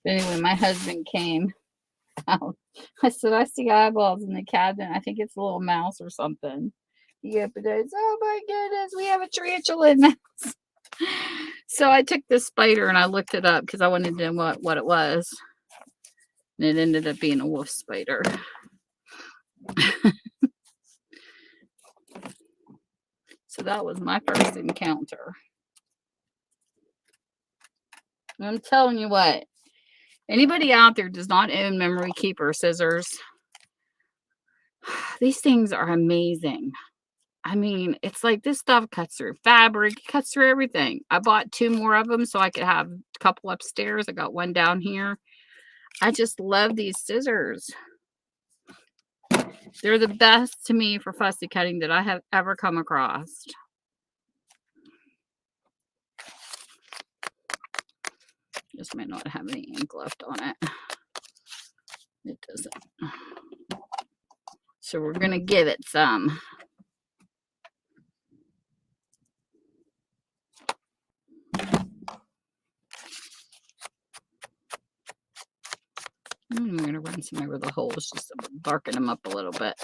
Anyway, my husband came out. I said, I see eyeballs in the cabinet. I think it's a little mouse or something. He opened it. Oh my goodness, we have a tarantula in the house. So I took this spider and I looked it up because I wanted to know what it was. And it ended up being a wolf spider. So that was my first encounter. And I'm telling you what, anybody out there does not own memory keeper scissors. These things are amazing. I mean, it's like this stuff cuts through fabric, cuts through everything. I bought 2 more of them so I could have a couple upstairs. I got one down here. I just love these scissors. They're the best to me for fussy cutting that I have ever come across. This might not have any ink left on it. It doesn't. So we're going to give it some. I'm going to run some over the holes, just to darken them up a little bit.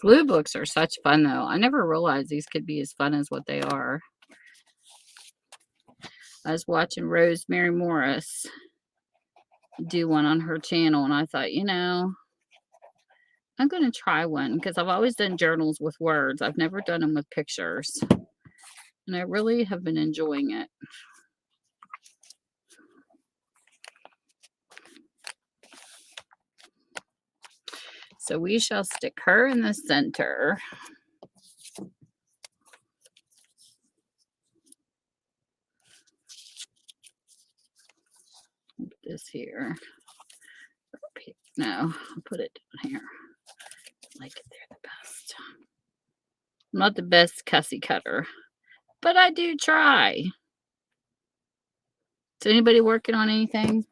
Glue books are such fun, though. I never realized these could be as fun as what they are. I was watching Rosemary Morris do one on her channel, and I thought, you know, I'm going to try one because I've always done journals with words. I've never done them with pictures. And I really have been enjoying it. So we shall stick her in the center. this here. No, I'll put it down here. Like they're the best. I'm not the best cussy cutter, but I do try. Is anybody working on anything?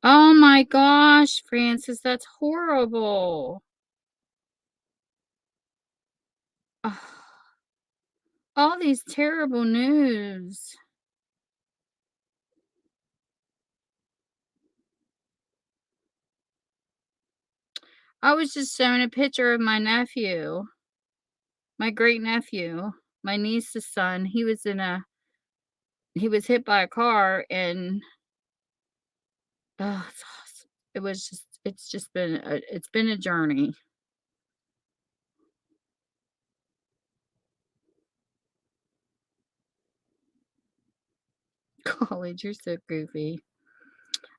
Oh my gosh, Francis, that's horrible. Ugh. All these terrible news. I was just showing a picture of my nephew, my great nephew, my niece's son. He was hit by a car and oh, it's awesome. It's been a journey. College, you're so goofy.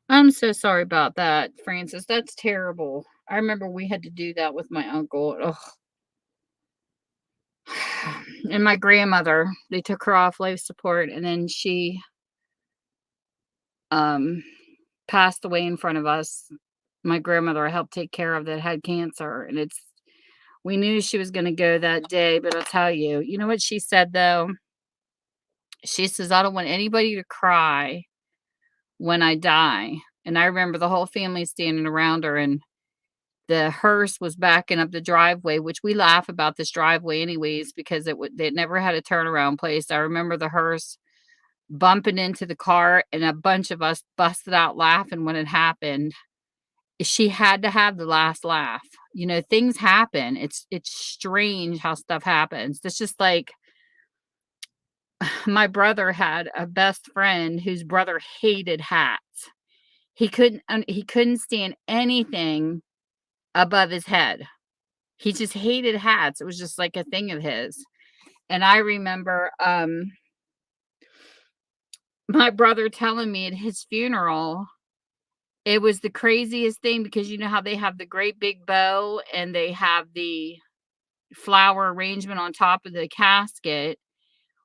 I'm so sorry about that, Francis. That's terrible. I remember we had to do that with my uncle. Ugh. And my grandmother, they took her off life support and then she passed away in front of us. My grandmother I helped take care of that had cancer and we knew she was going to go that day, but I'll tell you, you know what she said though? She says, I don't want anybody to cry when I die. And I remember the whole family standing around her and the hearse was backing up the driveway, which we laugh about this driveway anyways because it never had a turnaround place. I remember the hearse bumping into the car and a bunch of us busted out laughing when it happened. She had to have the last laugh. You know, things happen. It's strange how stuff happens. It's just like my brother had a best friend whose brother hated hats. He couldn't stand anything above his head. He just hated hats. It was just like a thing of his. And I remember my brother telling me at his funeral, it was the craziest thing because you know how they have the great big bow and they have the flower arrangement on top of the casket.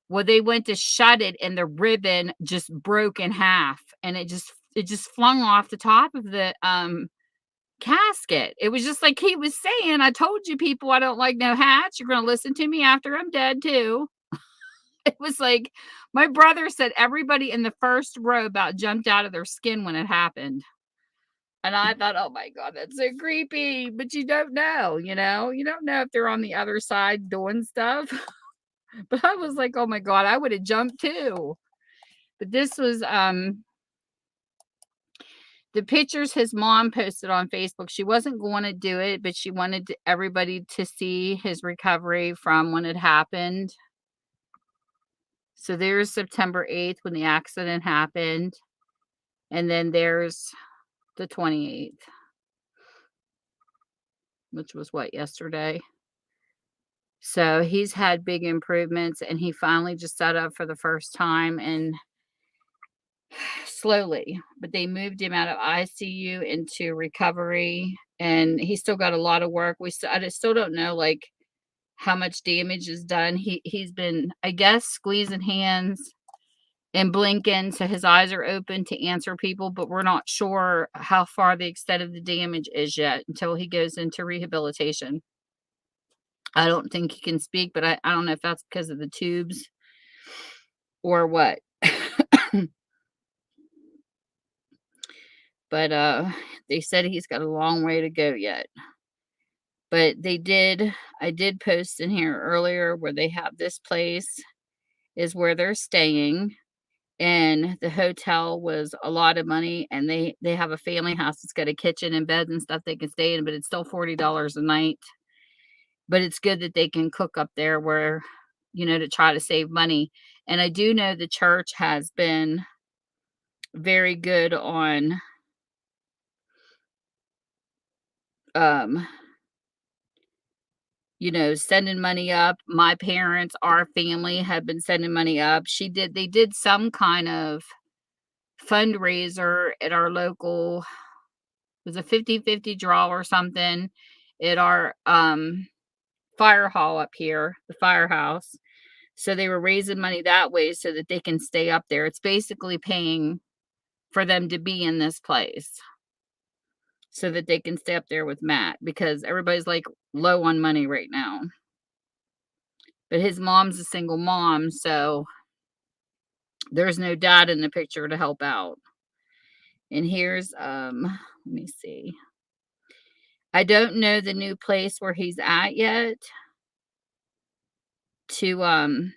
Well, they went to shut it and the ribbon just broke in half and it just flung off the top of the casket. It was just like he was saying, I told you people I don't like no hats. You're going to listen to me after I'm dead too. It was like my brother said everybody in the first row about jumped out of their skin when it happened. And I thought, oh my God, that's so creepy. But you don't know, you know, you don't know if they're on the other side doing stuff. But I was like, oh my God, I would have jumped too. But this was the pictures his mom posted on Facebook. She wasn't going to do it, but she wanted everybody to see his recovery from when it happened. So there's September 8th when the accident happened. And then there's the 28th, which was what, yesterday? So he's had big improvements and he finally just sat up for the first time and slowly, but they moved him out of ICU into recovery and he still got a lot of work. I still don't know like how much damage is done. He's been, I guess, squeezing hands and blinking so his eyes are open to answer people, but we're not sure how far the extent of the damage is yet until he goes into rehabilitation. I don't think he can speak, but I don't know if that's because of the tubes or what. But they said he's got a long way to go yet. But I did post in here earlier where they have this place is where they're staying. And the hotel was a lot of money and they have a family house that's got a kitchen and beds and stuff they can stay in, but it's still $40 a night. But it's good that they can cook up there where, you know, to try to save money. And I do know the church has been very good on you know, sending money up. My parents, our family had been sending money up. They did some kind of fundraiser at our local was a 50-50 draw or something at our fire hall up here, the firehouse. So they were raising money that way so that they can stay up there. It's basically paying for them to be in this place so that they can stay up there with Matt because everybody's like low on money right now. But his mom's a single mom, so there's no dad in the picture to help out. And here's let me see. I don't know the new place where he's at yet to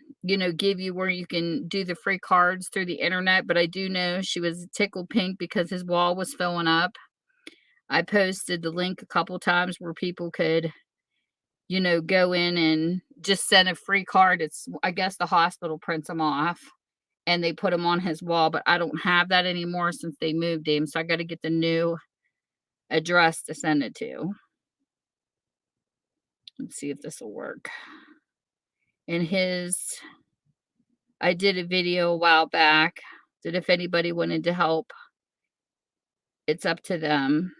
give you where you can do the free cards through the internet, but I do know she was tickled pink because his wall was filling up. I posted the link a couple times where people could, go in and just send a free card. It's, I guess the hospital prints them off and they put them on his wall, but I don't have that anymore since they moved him. So I got to get the new address to send it to. Let's see if this will work. And I did a video a while back that if anybody wanted to help, it's up to them.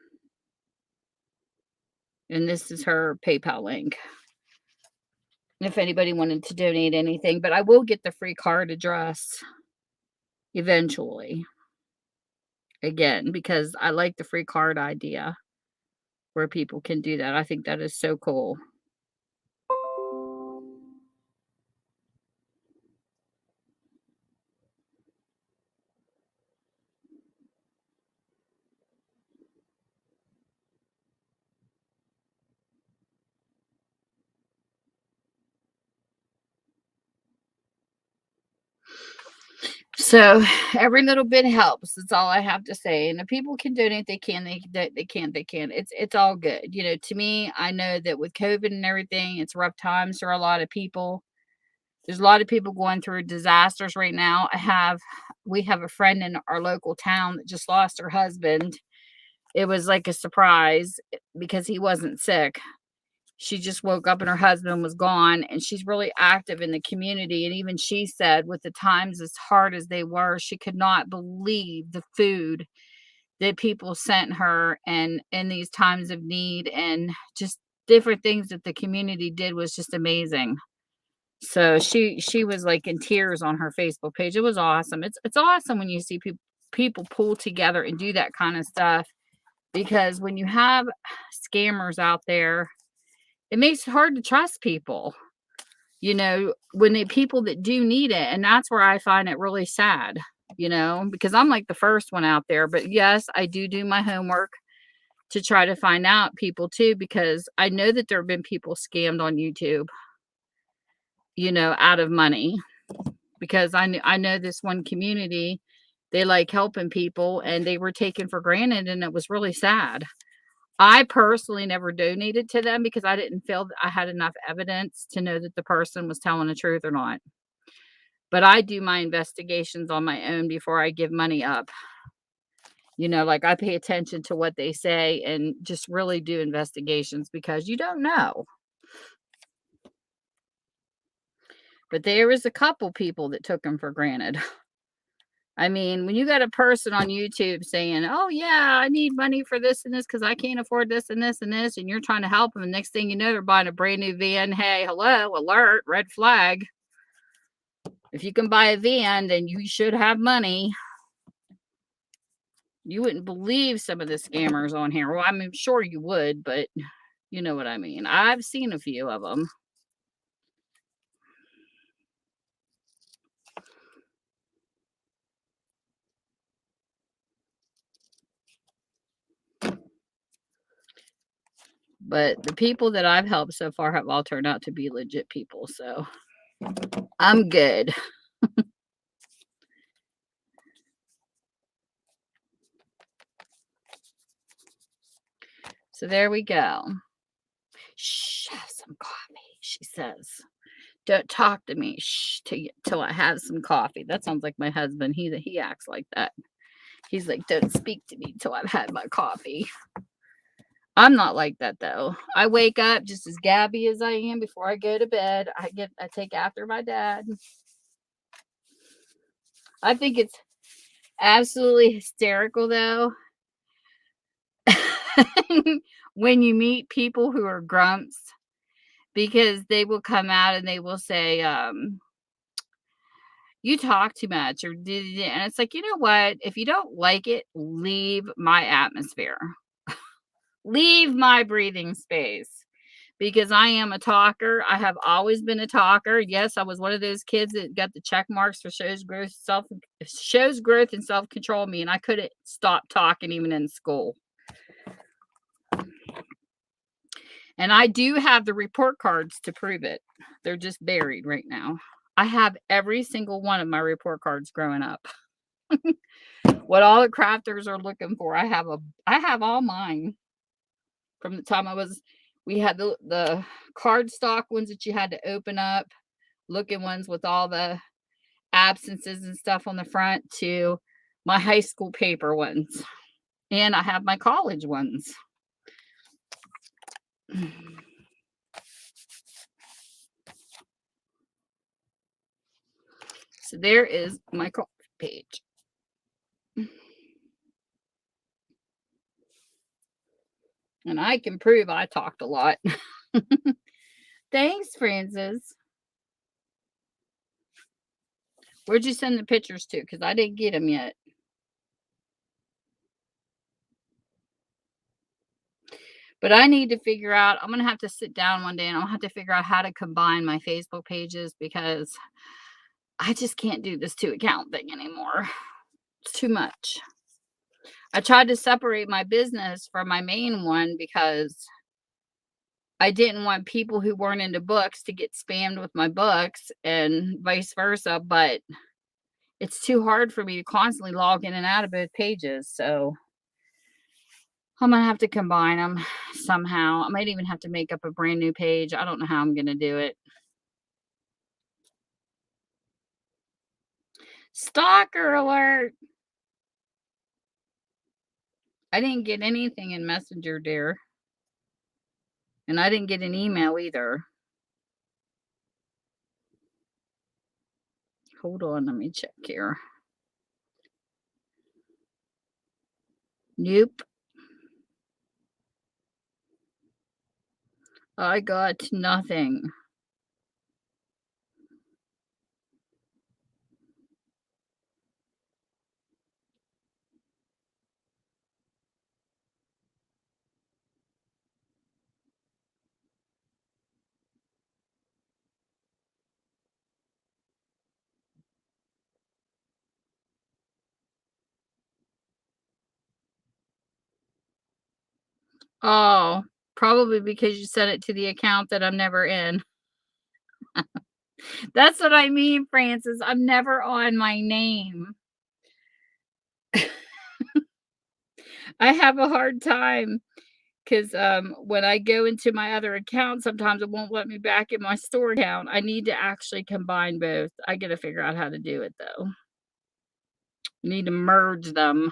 And this is her PayPal link. And if anybody wanted to donate anything, but I will get the free card address eventually. Again, because I like the free card idea where people can do that. I think that is so cool. So every little bit helps. That's all I have to say. And if people can donate, they can. They can't. They can. It's all good. To me, I know that with COVID and everything, it's rough times for a lot of people. There's a lot of people going through disasters right now. We have a friend in our local town that just lost her husband. It was like a surprise because he wasn't sick. She just woke up and her husband was gone, and she's really active in the community. And even she said, with the times as hard as they were, she could not believe the food that people sent her and in these times of need, and just different things that the community did was just amazing. So she was like in tears on her Facebook page. It was awesome. It's awesome when you see people pull together and do that kind of stuff, because when you have scammers out there, it makes it hard to trust people, when the people that do need it. And that's where I find it really sad, because I'm like the first one out there. But yes, I do my homework to try to find out people too, because I know that there have been people scammed on YouTube, out of money, because I know this one community, they like helping people and they were taken for granted, and it was really sad. I personally never donated to them because I didn't feel that I had enough evidence to know that the person was telling the truth or not. But I do my investigations on my own before I give money up. Like I pay attention to what they say and just really do investigations because you don't know. But there was a couple people that took them for granted. I mean, when you got a person on YouTube saying, "Oh yeah, I need money for this and this because I can't afford this and this and this," and you're trying to help them, and next thing you know, they're buying a brand new van. Hey, hello, alert, red flag. If you can buy a van, then you should have money. You wouldn't believe some of the scammers on here. Well, I'm sure you would, but you know what I mean. I've seen a few of them. But the people that I've helped so far have all turned out to be legit people, so I'm good. So there we go. Shh, have some coffee, she says. Don't talk to me, shh, till I have some coffee. That sounds like my husband. He acts like that. He's like, don't speak to me till I've had my coffee. I'm not like that though. I wake up just as gabby as I am before I go to bed. I take after my dad. I think it's absolutely hysterical though when you meet people who are grumps, because they will come out and they will say, "You talk too much," or and it's like, you know what? If you don't like it, leave my atmosphere, leave my breathing space. Because I am a talker. I have always been a talker. Yes, I was one of those kids that got the check marks for shows growth and self-control me, and I couldn't stop talking even in school. And I do have the report cards to prove it. They're just buried right now. I have every single one of my report cards growing up. What all the crafters are looking for, I have all mine from the time we had the card stock ones that you had to open up, looking ones with all the absences and stuff on the front, to my high school paper ones. And I have my college ones. So there is my college page. And I can prove I talked a lot. Thanks, Francis. Where'd you send the pictures to? Because I didn't get them yet. But I need to figure out, I'm going to have to sit down one day and I'll have to figure out how to combine my Facebook pages, because I just can't do this 2-account thing anymore. It's too much. I tried to separate my business from my main one because I didn't want people who weren't into books to get spammed with my books and vice versa, but it's too hard for me to constantly log in and out of both pages. So I'm going to have to combine them somehow. I might even have to make up a brand new page. I don't know how I'm going to do it. Stalker alert. I didn't get anything in Messenger, dear. And I didn't get an email either. Hold on, let me check here. Nope. I got nothing. Oh, probably because you sent it to the account that I'm never in. That's what I mean, Francis. I'm never on my name. I have a hard time because when I go into my other account, sometimes it won't let me back in my store account. I need to actually combine both. I got to figure out how to do it though. I need to merge them.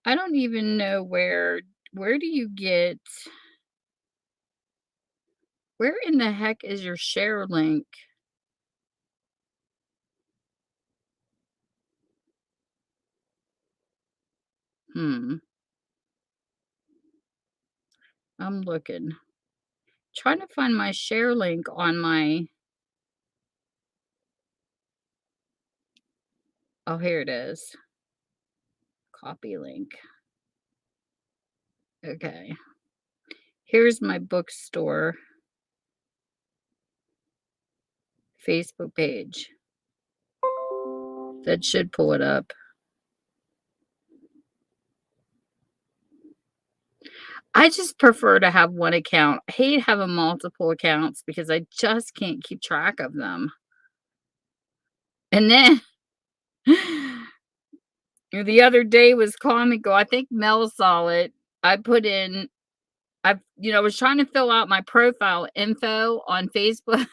I don't even know where do you get, where in the heck is your share link? Hmm. I'm looking. Trying to find my share link on my, oh, here it is. Copy link. Okay. Here's my bookstore Facebook page. That should pull it up. I just prefer to have one account. I hate having multiple accounts because I just can't keep track of them. And then the other day was comical. I think Mel saw it. I put in, was trying to fill out my profile info on Facebook.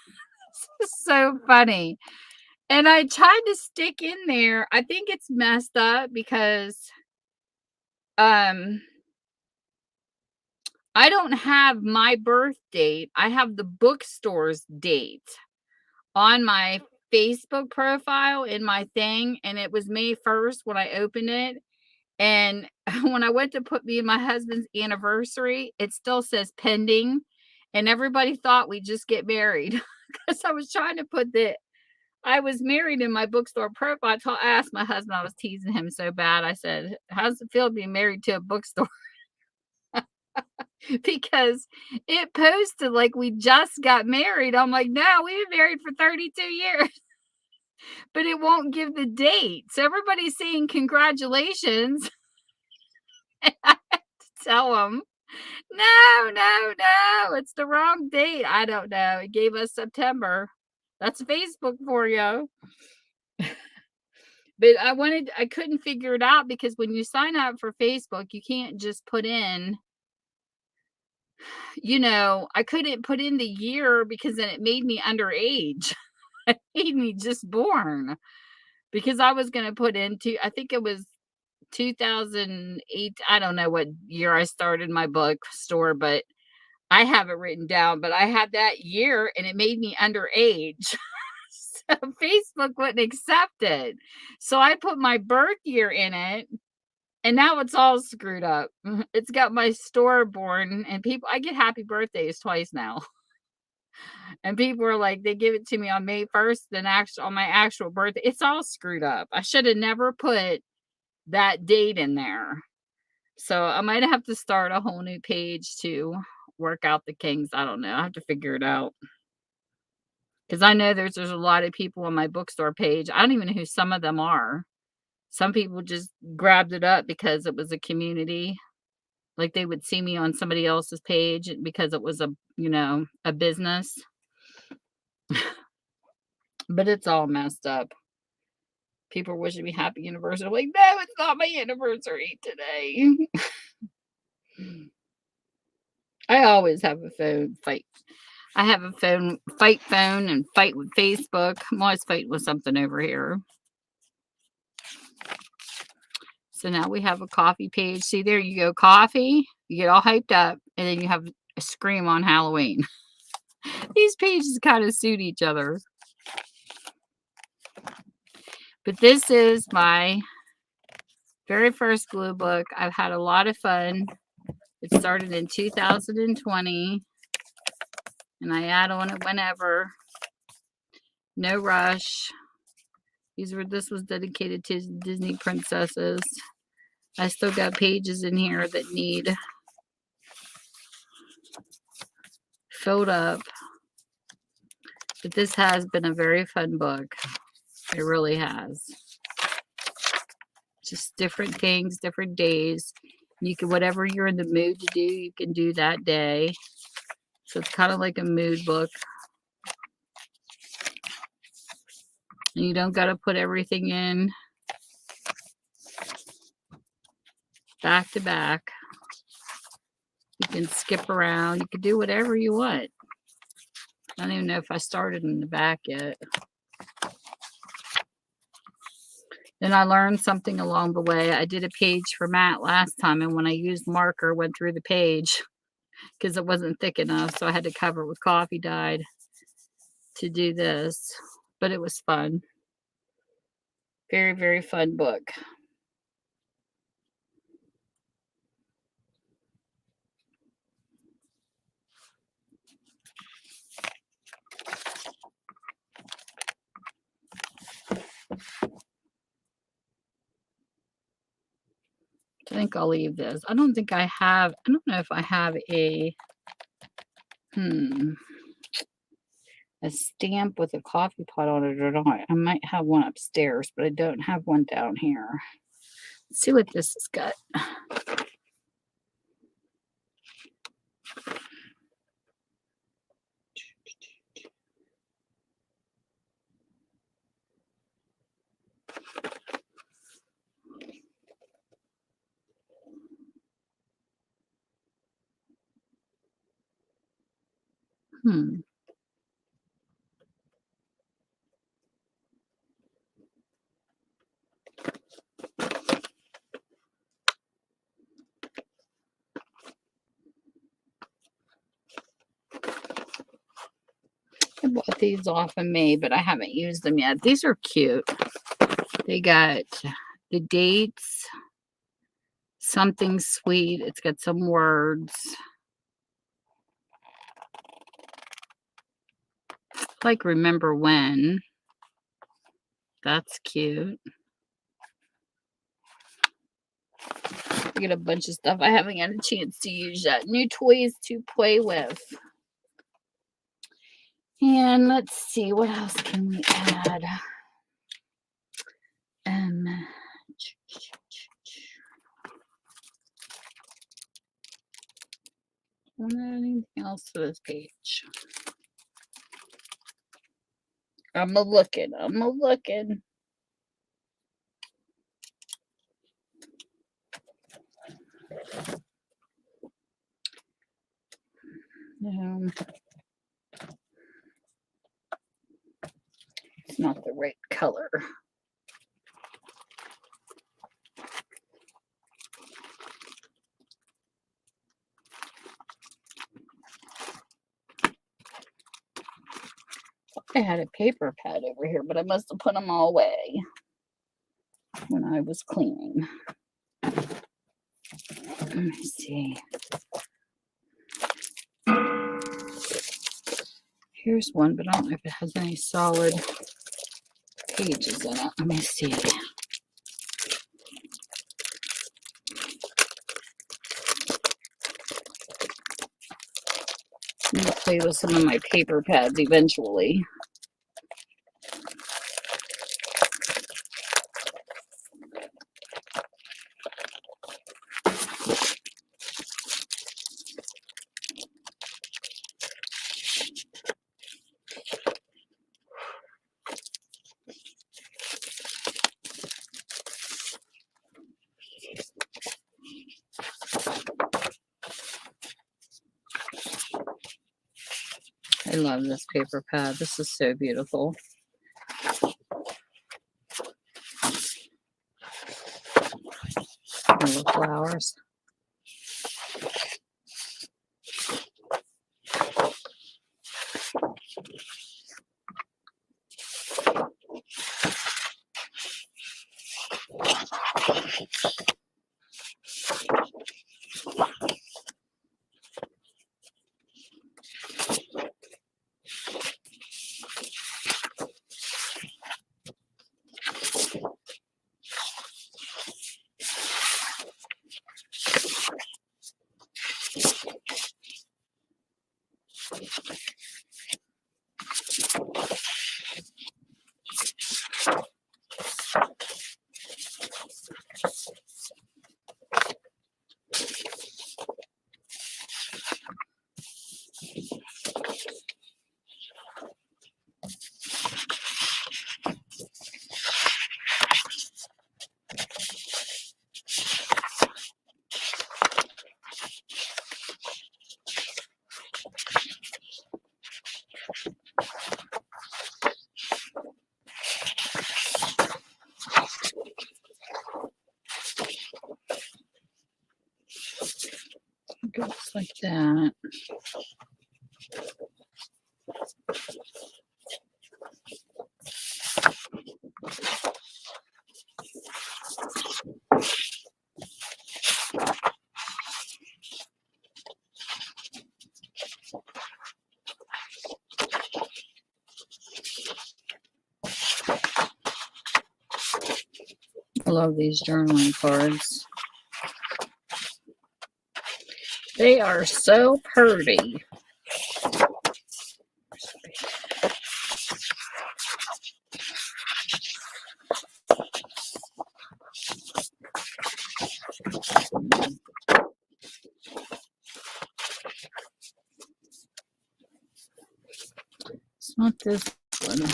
It's so funny. And I tried to stick in there. I think it's messed up because um I don't have my birth date. I have the bookstore's date on my Facebook profile in my thing, and it was May 1st when I opened it. And when I went to put me and my husband's anniversary, it still says pending. And everybody thought we just get married because I was trying to put that I was married in my bookstore profile. I asked my husband, I was teasing him so bad. I said, "How does it feel to be married to a bookstore?" Because it posted like we just got married. I'm like, no, we've been married for 32 years, but it won't give the date. So everybody's saying congratulations. And I had to tell them, no, no, no, it's the wrong date. I don't know. It gave us September. That's Facebook for you. But I couldn't figure it out because when you sign up for Facebook, you can't just put in, I couldn't put in the year because then it made me underage. It made me just born because I was going to put into, I think it was 2008. I don't know what year I started my bookstore, but I have it written down. But I had that year and it made me underage. So Facebook wouldn't accept it. So I put my birth year in it. And now it's all screwed up. It's got my store born and I get happy birthdays twice now. And people are like, they give it to me on May 1st, then on my actual birthday. It's all screwed up. I should have never put that date in there. So I might have to start a whole new page to work out the kinks. I don't know. I have to figure it out. Because I know there's a lot of people on my bookstore page. I don't even know who some of them are. Some people just grabbed it up because it was a community. Like they would see me on somebody else's page because it was a business. But it's all messed up. People are wishing me happy anniversary. I'm like, no, it's not my anniversary today. I always have a phone fight. I have a fight phone and fight with Facebook. I'm always fighting with something over here. So now we have a coffee page. See, there you go, coffee. You get all hyped up, and then you have a scream on Halloween. These pages kind of suit each other. But this is my very first glue book. I've had a lot of fun. It started in 2020, and I add on it whenever. No rush. This was dedicated to Disney princesses. I still got pages in here that need filled up. But this has been a very fun book. It really has. Just different things, different days. You can, whatever you're in the mood to do, you can do that day. So it's kind of like a mood book. And you don't got to put everything in back to back. You can skip around. You can do whatever you want. I don't even know if I started in the back yet. Then I learned something along the way. I did a page for Matt last time, and when I used marker, went through the page because it wasn't thick enough, so I had to cover it with coffee dyed to do this. But it was fun. Very, very fun book. I think I'll leave this. I don't know if I have a stamp with a coffee pot on it or not. I might have one upstairs, but I don't have one down here. Let's see what this has got. bought these off of May, but I haven't used them yet. These are cute. They got the dates, something sweet. It's got some words. Like remember when. That's cute. I get a bunch of stuff I haven't had a chance to use yet. New toys to play with. And let's see, what else can we add? Don't add anything else to this page. I'm looking. It's not the right color. I had a paper pad over here, but I must have put them all away when I was cleaning. Let me see. Here's one, but I don't know if it has any solid pages in it. Let me see. I'm going to play with some of my paper pads eventually. I love this paper pad. This is so beautiful. Little flowers. Goes like that. I love these journaling cards. They are so pretty. It's not this one.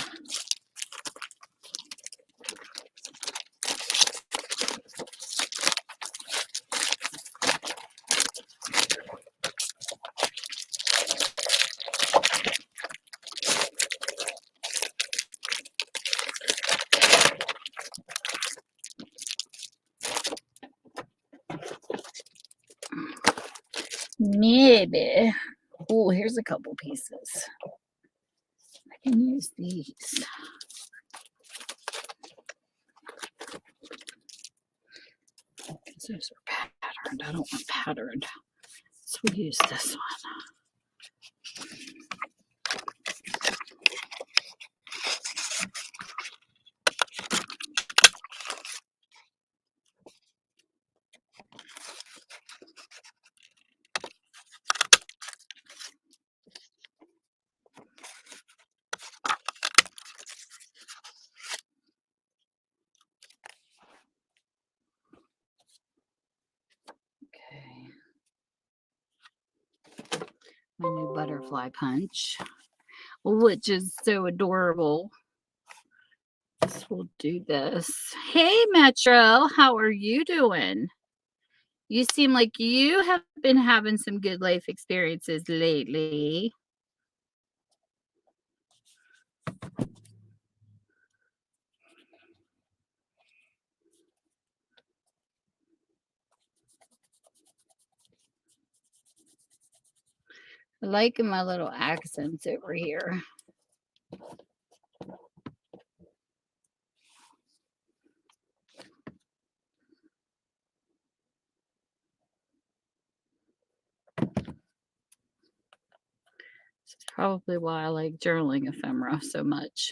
Maybe. Oh, here's a couple pieces. I can use these. Those are patterned. I don't want patterned. So we'll use this one. Okay. My new butterfly punch, which is so adorable. So we'll do this. Hey, Metro, how are you doing? You seem like you have been having some good life experiences lately. I like my little accents over here. This is probably why I like journaling ephemera so much.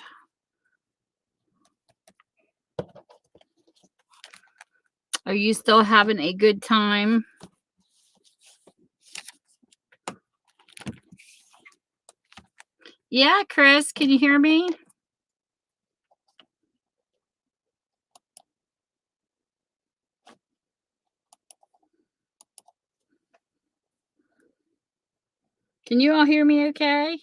Are you still having a good time? Yeah, Chris, can you hear me? Can you all hear me okay?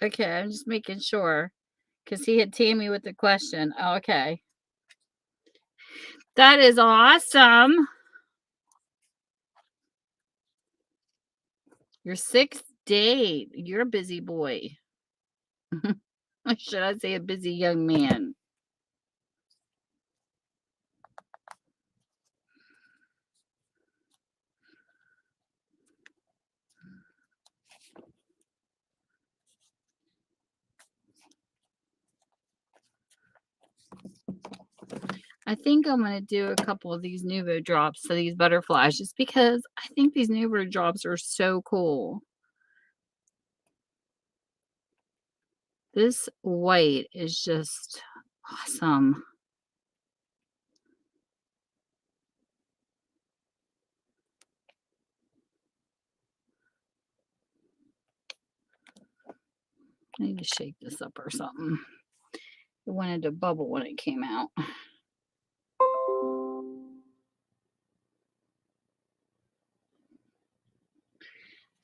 Okay, I'm just making sure because he had Tammy with the question. Oh, okay. That is awesome. Your sixth date. You're a busy boy. Or should I say a busy young man? I think I'm going to do a couple of these Nuvo drops to these butterflies just because I think these Nuvo drops are so cool. This white is just awesome. I need to shake this up or something. It wanted to bubble when it came out.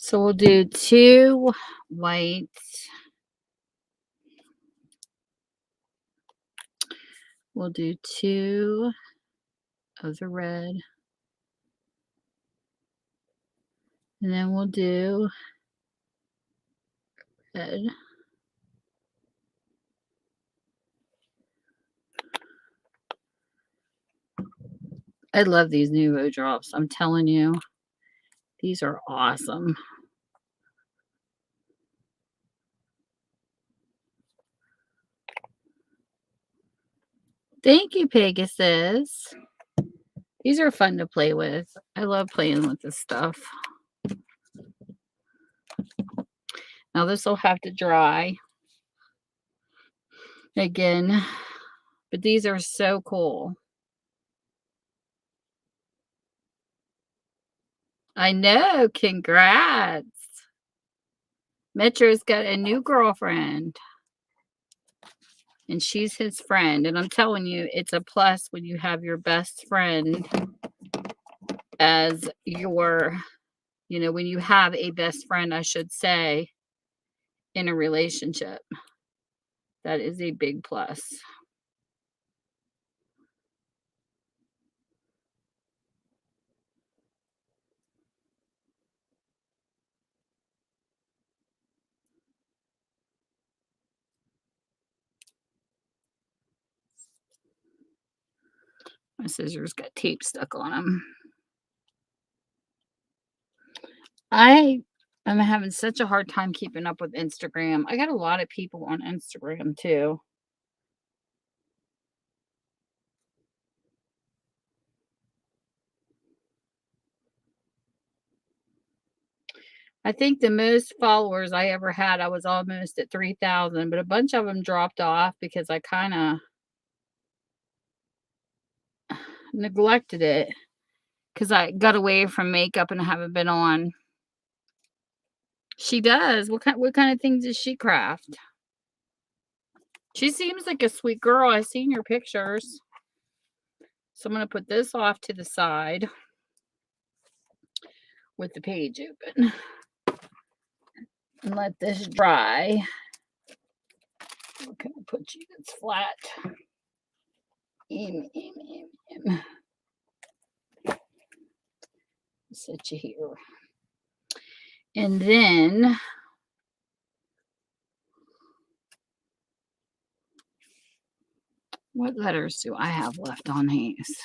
So we'll do 2 white. We'll do 2 of the red. And then we'll do red. I love these Nuvo drops. I'm telling you, these are awesome. Thank you, Pegasus. These are fun to play with. I love playing with this stuff. Now this will have to dry again, but these are so cool. I know. Congrats. Metro's got a new girlfriend. And she's his friend. And I'm telling you, it's a plus when you have your best friend as your, when you have a best friend, I should say, in a relationship. That is a big plus. My scissors got tape stuck on them. I am having such a hard time keeping up with Instagram. I got a lot of people on Instagram too. I think the most followers I ever had, I was almost at 3,000, but a bunch of them dropped off because I kind of neglected it because I got away from makeup and I haven't been on. She does. What kind of things does she craft? She seems like a sweet girl. I've seen your pictures. So I'm going to put this off to the side with the page open and let this dry. What can I put you that's flat? Set you here. And then what letters do I have left on these?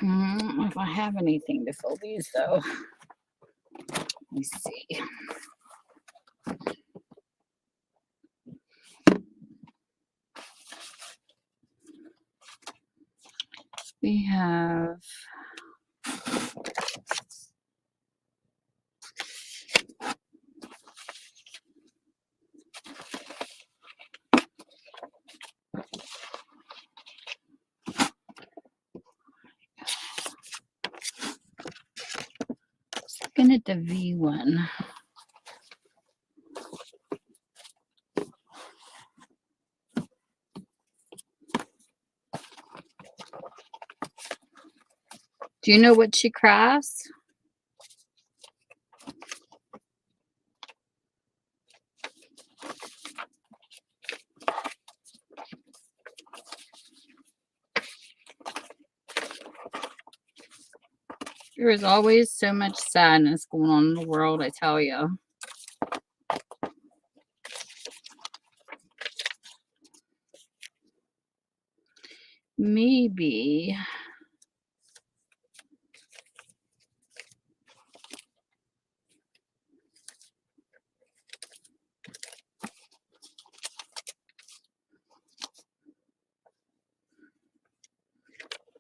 If I have anything to fill these though. Let me see. We have looking at the V one. Do you know what she crafts? There is always so much sadness going on in the world, I tell you. Maybe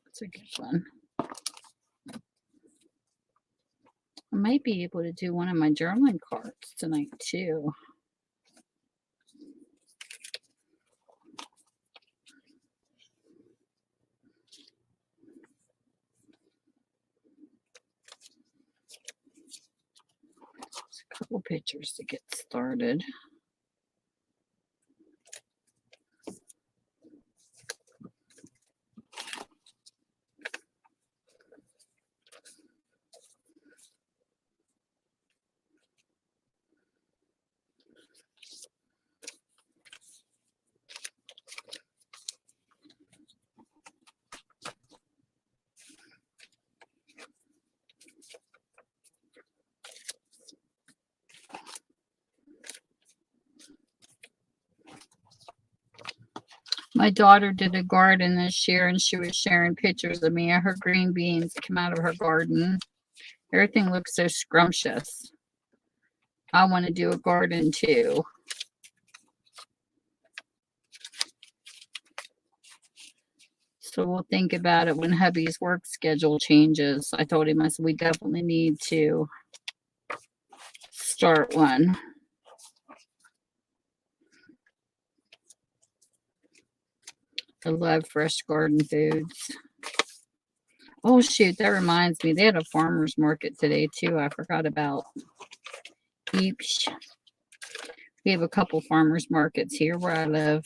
that's a good one. I might be able to do one of my journaling cards tonight too. There's a couple pictures to get started. My daughter did a garden this year and she was sharing pictures of me of her green beans that come out of her garden. Everything looks so scrumptious. I want to do a garden too. So we'll think about it when hubby's work schedule changes. I told him, I said, we definitely need to start one. I love fresh garden foods. Oh, shoot. That reminds me. They had a farmer's market today, too. I forgot about. Eeps. We have a couple farmers markets here where I live.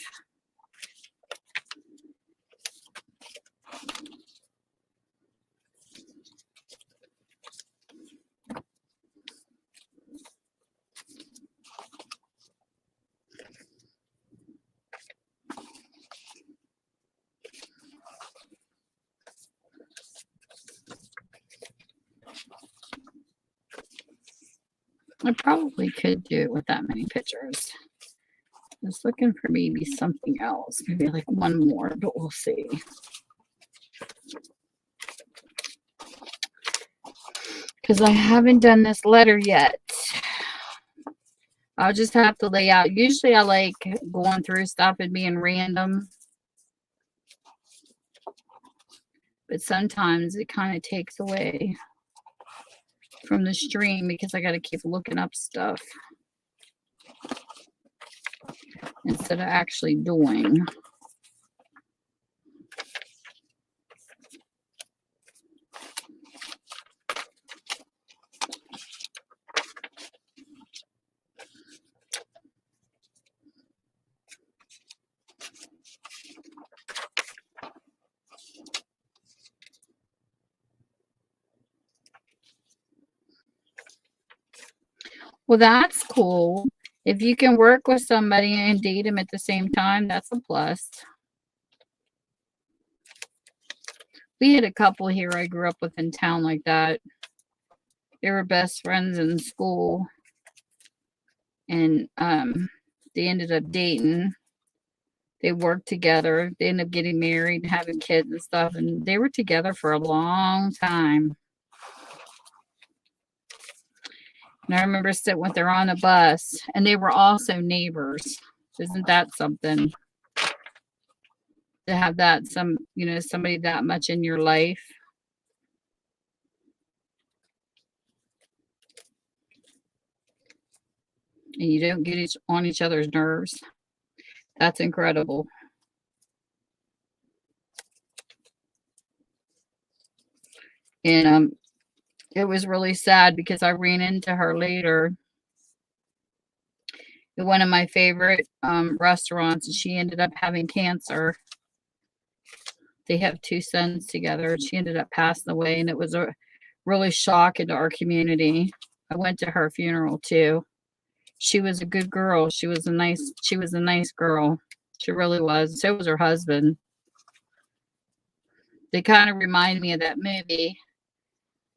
I probably could do it with that many pictures. Just looking for maybe something else. Maybe like one more, but we'll see. Because I haven't done this letter yet. I'll just have to lay out. Usually I like going through stuff and being random. But sometimes it kind of takes away from the stream because I got to keep looking up stuff instead of actually doing. Well, that's cool. If you can work with somebody and date them at the same time, that's a plus. We had a couple here I grew up with in town like that. They were best friends in school. And they ended up dating. They worked together. They ended up getting married, having kids and stuff. And they were together for a long time. And I remember sitting with her on a bus, and they were also neighbors. Isn't that something? To have that, somebody that much in your life. And you don't get on each other's nerves. That's incredible. And it was really sad because I ran into her later at one of my favorite restaurants, and she ended up having cancer. They have 2 sons together. She ended up passing away, and it was a really shock into our community. I went to her funeral too. She was a good girl. She was a nice girl. She really was. So was her husband. They kind of remind me of that movie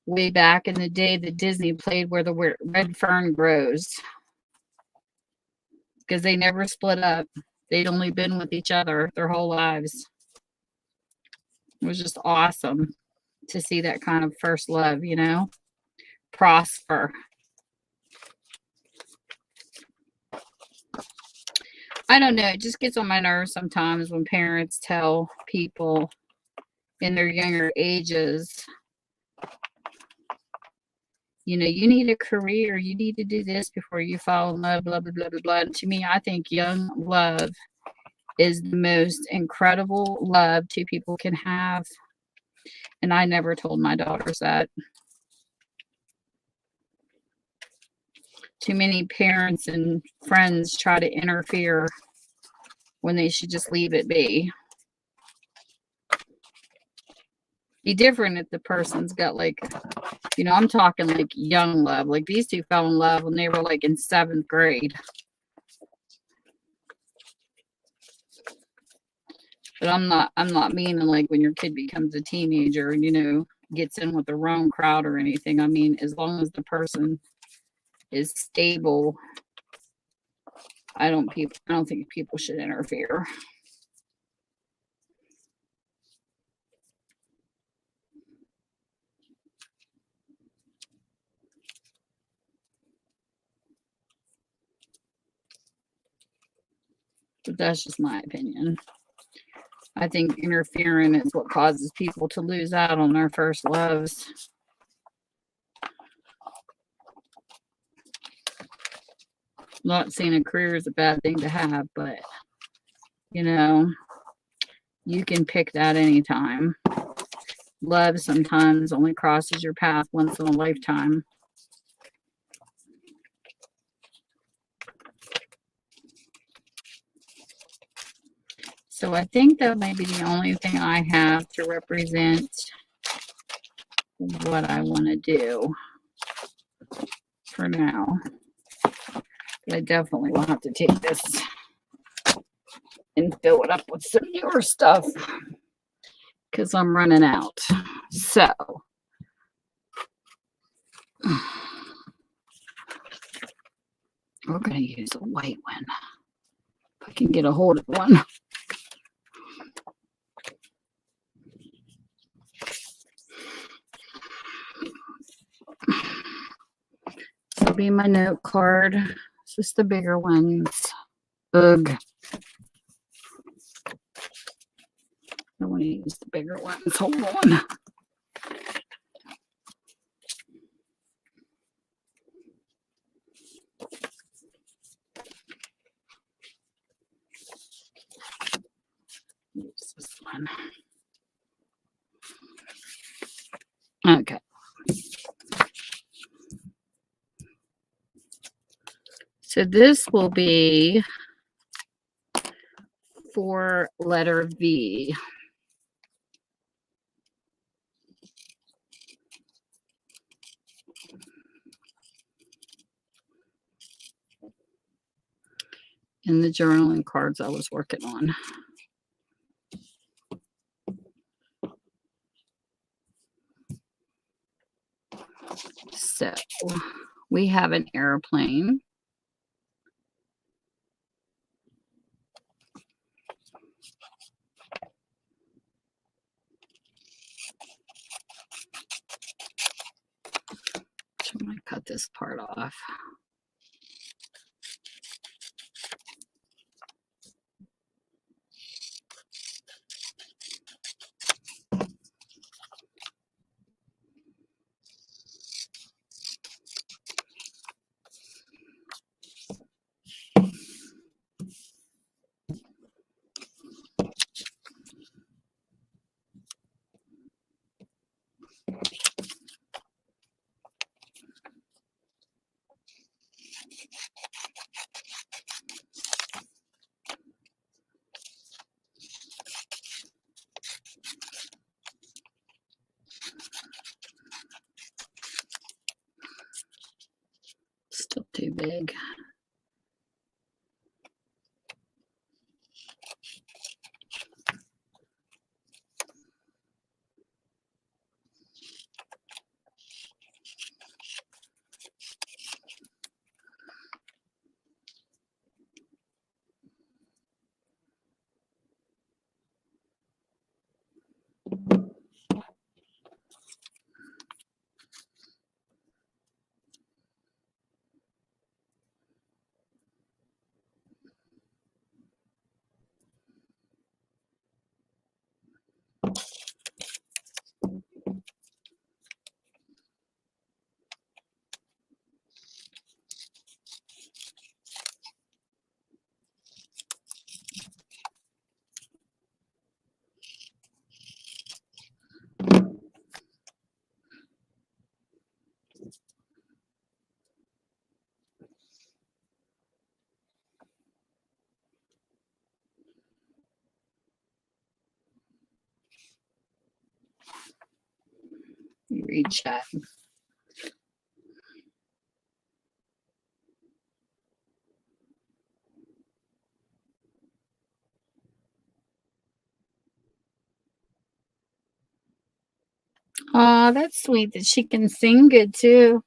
way back in the day that Disney played, Where the Red Fern Grows. Because they never split up. They'd only been with each other their whole lives. It was just awesome to see that kind of first love, prosper. I don't know. It just gets on my nerves sometimes when parents tell people in their younger ages, you need a career, you need to do this before you fall in love, blah, blah, blah, blah, blah. And to me, I think young love is the most incredible love 2 people can have. And I never told my daughters that. Too many parents and friends try to interfere when they should just leave it be. Be different if the person's got I'm talking like young love. Like these 2 fell in love when they were like in 7th grade. But I'm not meaning like when your kid becomes a teenager and, gets in with the wrong crowd or anything. I mean, as long as the person is stable, I don't think people should interfere. But that's just my opinion. I think interfering is what causes people to lose out on their first loves. Not saying a career is a bad thing to have, but you can pick that anytime. Love sometimes only crosses your path once in a lifetime. So I think that may be the only thing I have to represent what I want to do for now. I definitely will have to take this and fill it up with some newer stuff because I'm running out. So we're going to use a white one. If I can get a hold of one. This will be my note card. It's just the bigger ones. Ugh. I want to use the bigger ones. Hold on. Use this one. Okay. So this will be for letter V. In the journaling cards I was working on. So we have an airplane. So I'm going to cut this part off. Still too big. You read chat. Oh, that's sweet that she can sing good too.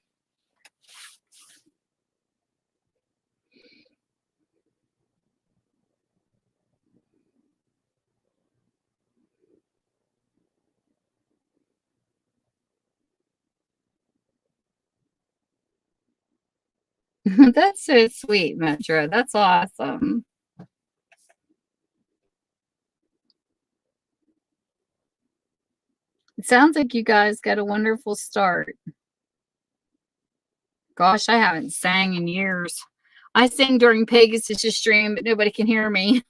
That's so sweet, Metro. That's awesome. It sounds like you guys got a wonderful start. Gosh, I haven't sang in years. I sing during Pegasus' stream, but nobody can hear me.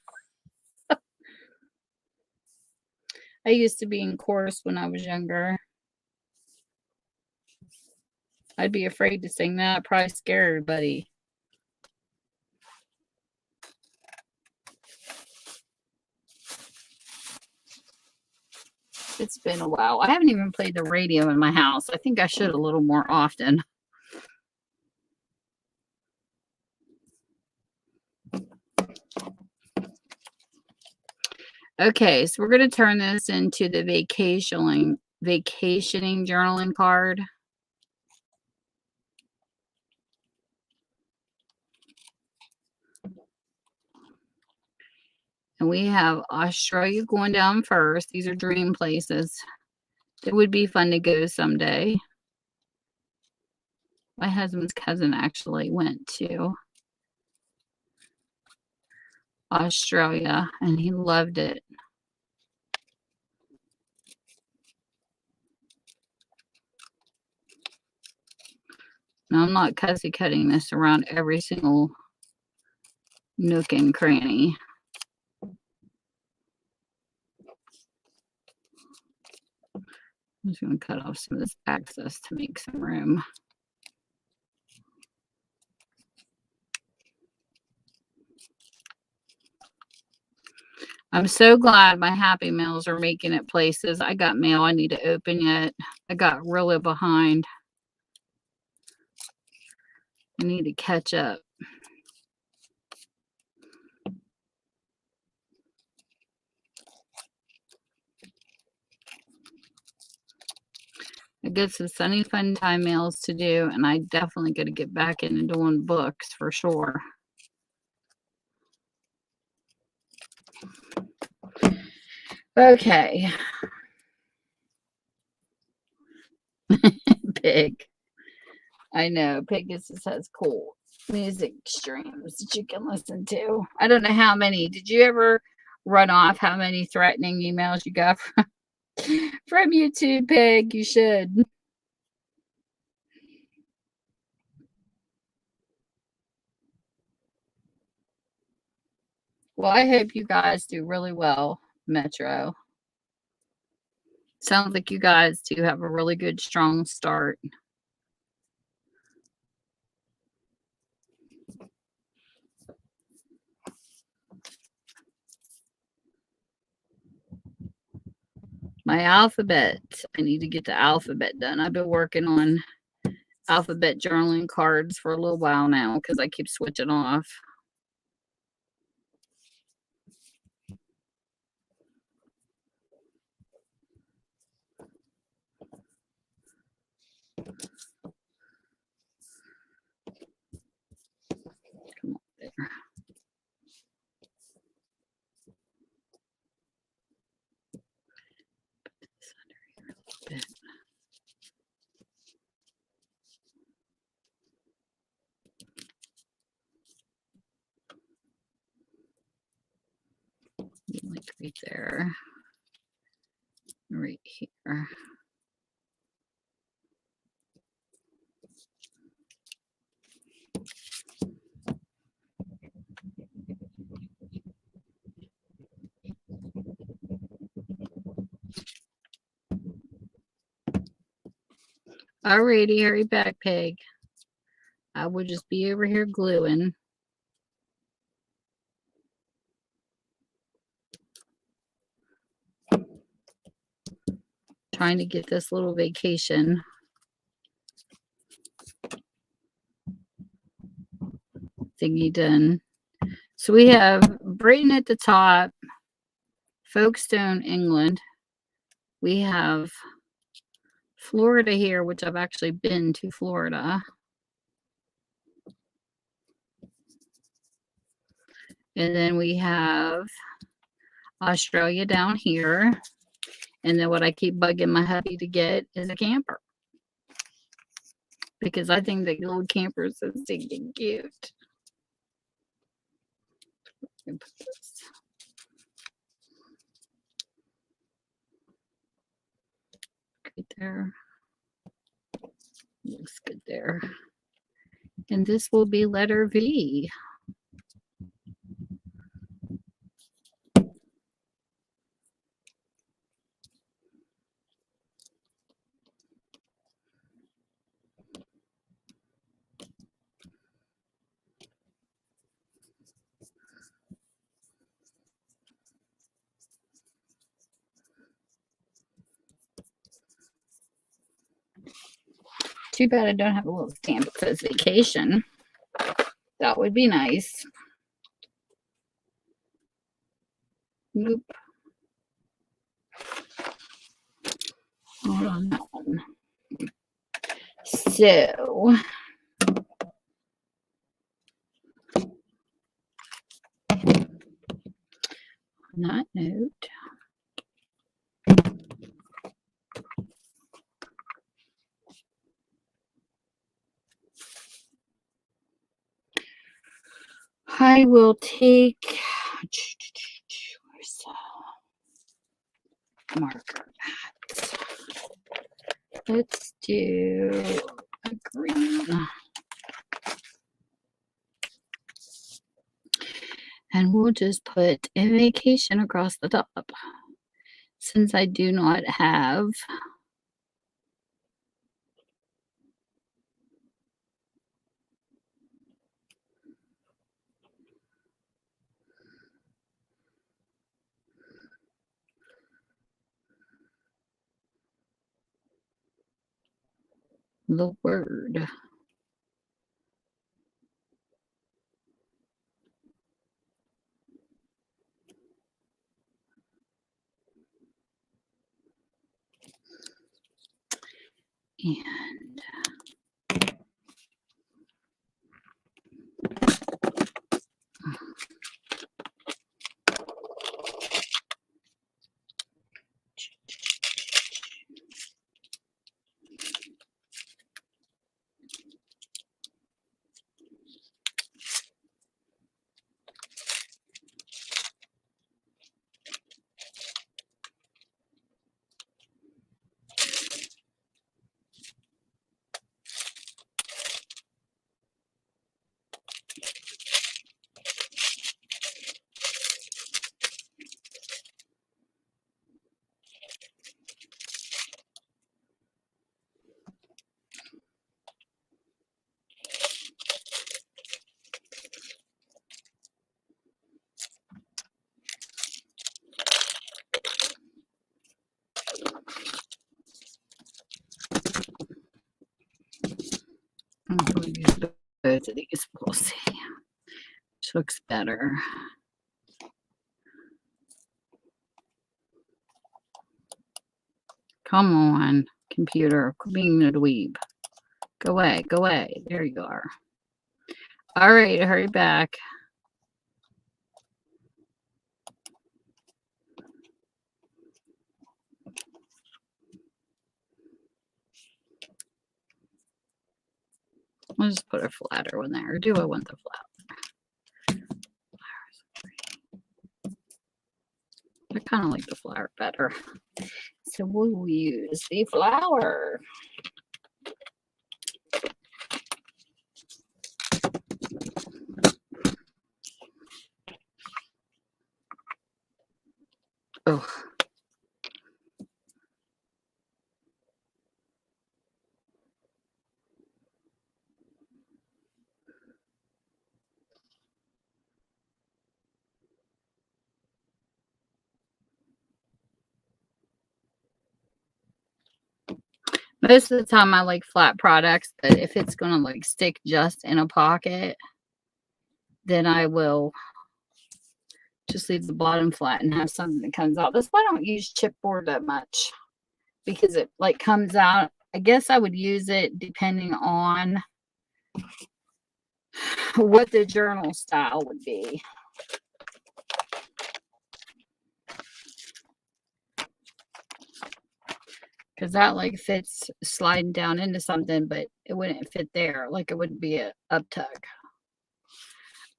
I used to be in chorus when I was younger. I'd be afraid to sing that. I'd probably scare everybody. It's been a while. I haven't even played the radio in my house. I think I should a little more often. Okay, so we're going to turn this into the vacationing journaling card. And we have Australia going down first. These are dream places. It would be fun to go someday. My husband's cousin actually went to Australia and he loved it. Now, I'm not cussy cutting this around every single nook and cranny. I'm just going to cut off some of this excess to make some room. I'm so glad my Happy Meals are making it places. I got mail I need to open yet. I got really behind. I need to catch up. I got some Sunny Fun Time mails to do, and I definitely got to get back into doing books for sure. Okay. Pig. I know. Pegasus has cool music streams that you can listen to. I don't know how many. Did you ever run off how many threatening emails you got from YouTube, Pig? You should. Well, I hope you guys do really well, Metro. Sounds like you guys do have a really good, strong start. My alphabet. I need to get the alphabet done. I've been working on alphabet journaling cards for a little while now because I keep switching off. Come on there. Put this under here a little bit. Like right there. Right here. Alrighty, hurry back, Peg. I will just be over here gluing. Trying to get this little vacation thingy done. So we have Britain at the top, Folkestone, England. We have Florida here, which I've actually been to Florida. And then we have Australia down here. And then what I keep bugging my hubby to get is a camper. Because I think the little campers are stinking cute. Put this. Right there. Looks good there. And this will be letter V. Too bad I don't have a little stamp that says vacation. That would be nice. Nope. Hold on that one. So, on that note, I will take, where's the marker at? Let's do a green. And we'll just put a vacation across the top. Since I do not have the word. And I'm going to use both of these. We'll see. Which looks better. Come on, computer. Quit being a dweeb. Go away. Go away. There you are. All right. Hurry back. I'll just put a flatter one there. Or do I want the flower? I kind of like the flower better. So we'll use the flower. Oh. Most of the time I like flat products, but if it's going to like stick just in a pocket, then I will just leave the bottom flat and have something that comes out. That's why I don't use chipboard that much, because it like comes out. I guess I would use it depending on what the journal style would be. Because that like fits sliding down into something, but it wouldn't fit there. Like it would be a up tug.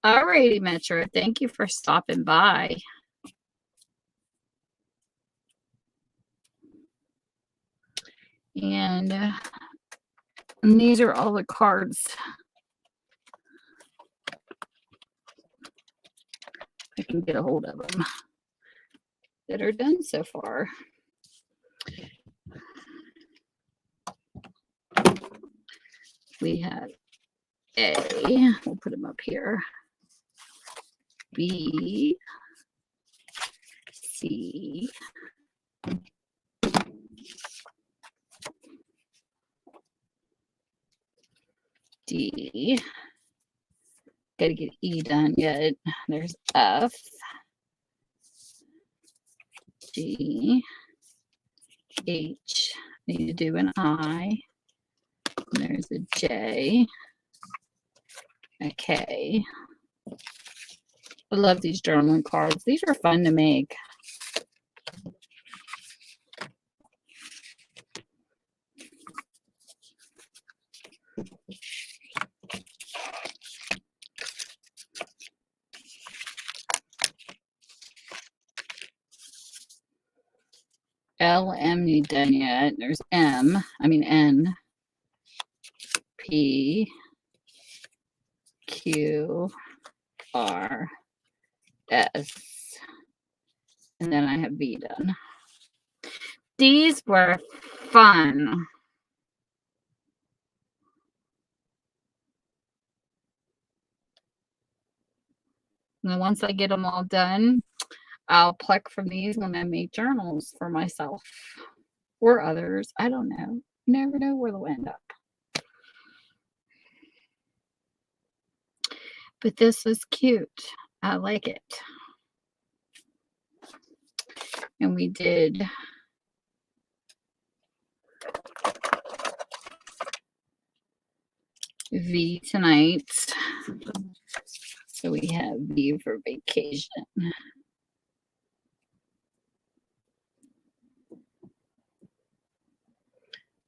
Alrighty, Metro. Thank you for stopping by. And these are all the cards I can get a hold of them that are done so far. We have A, we'll put them up here. B, C, G. Gotta get E done yet. There's F, G, H. Need to do an I. There's a J, a K. I love these journaling cards. These are fun to make. L, M need done yet. There's N, P, Q, R, S. And then I have V done. These were fun. And then once I get them all done, I'll pluck from these when I make journals for myself or others. I don't know. You never know where they'll end up. But this was cute. I like it. And we did V tonight. So we have V for vacation.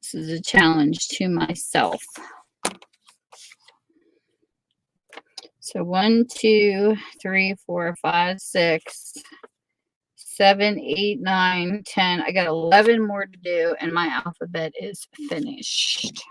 This is a challenge to myself. So 1, 2, 3, 4, 5, 6, 7, 8, 9, 10. I got 11 more to do, and my alphabet is finished.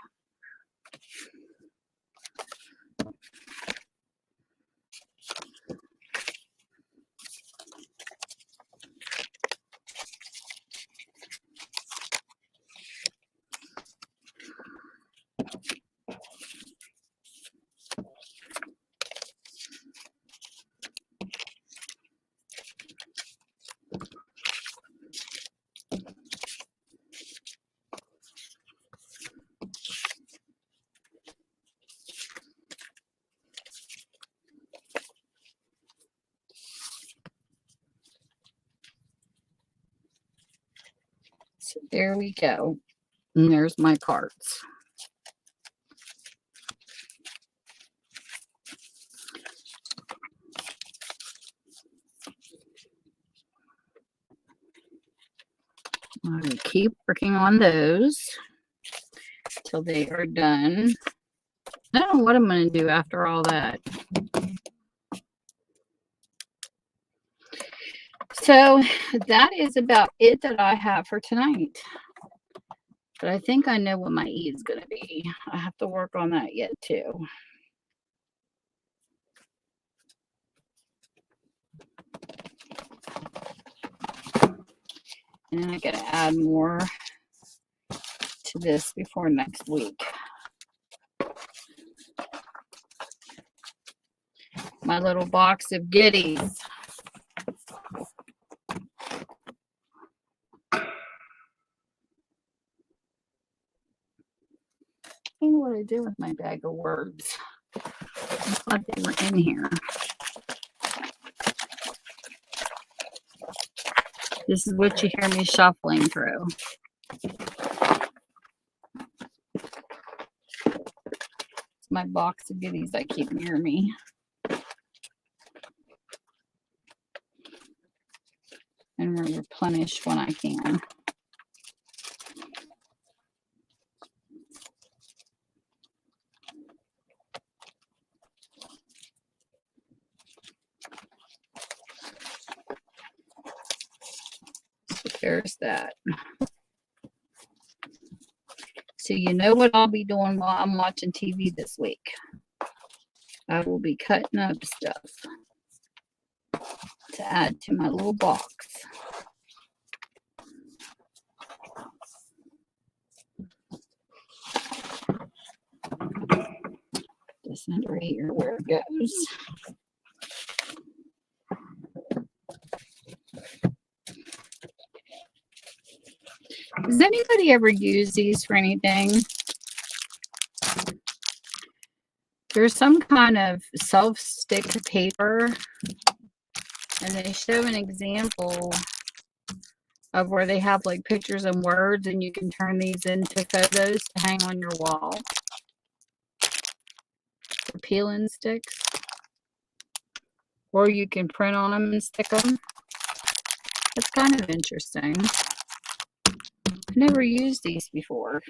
So there we go. And there's my cards. I'm going to keep working on those till they are done. I don't know what I'm going to do after all that. So that is about it that I have for tonight. But I think I know what my E is going to be. I have to work on that yet too. And I got to add more to this before next week. My little box of goodies. I don't know what I did with my bag of words. I thought they were in here. This is what you hear me shuffling through. It's my box of goodies I keep near me. And replenish when I can. So there's that. So you know what I'll be doing while I'm watching TV this week. I will be cutting up stuff to add to my little box. This under here where it goes. Does anybody ever use these for anything? There's some kind of self-stick paper, and they show an example of where they have like pictures and words, and you can turn these into photos to hang on your wall. For peeling sticks. Or you can print on them and stick them. That's kind of interesting. I've never used these before.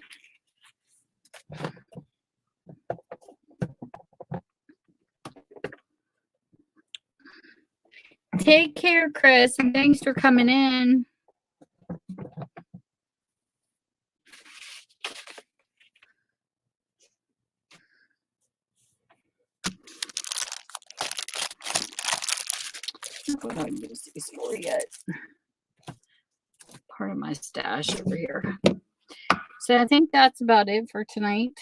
Take care, Chris, and thanks for coming in. I don't know what I'd use these for yet. Part of my stash over here. So I think that's about it for tonight.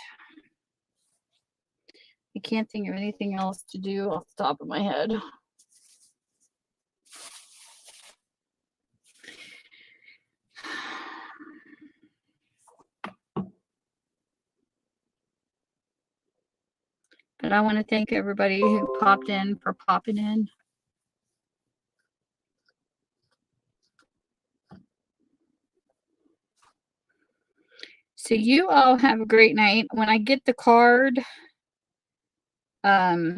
I can't think of anything else to do off the top of my head. But I want to thank everybody who popped in for popping in. So you all have a great night. When I get the card, to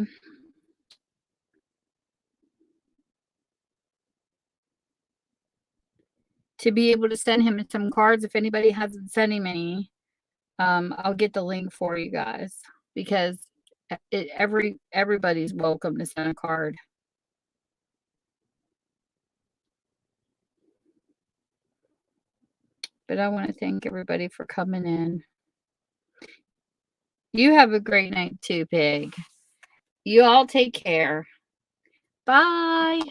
be able to send him some cards, if anybody hasn't sent him any, I'll get the link for you guys, because everybody's welcome to send a card. But I want to thank everybody for coming in. You have a great night too, Pig. You all take care. Bye.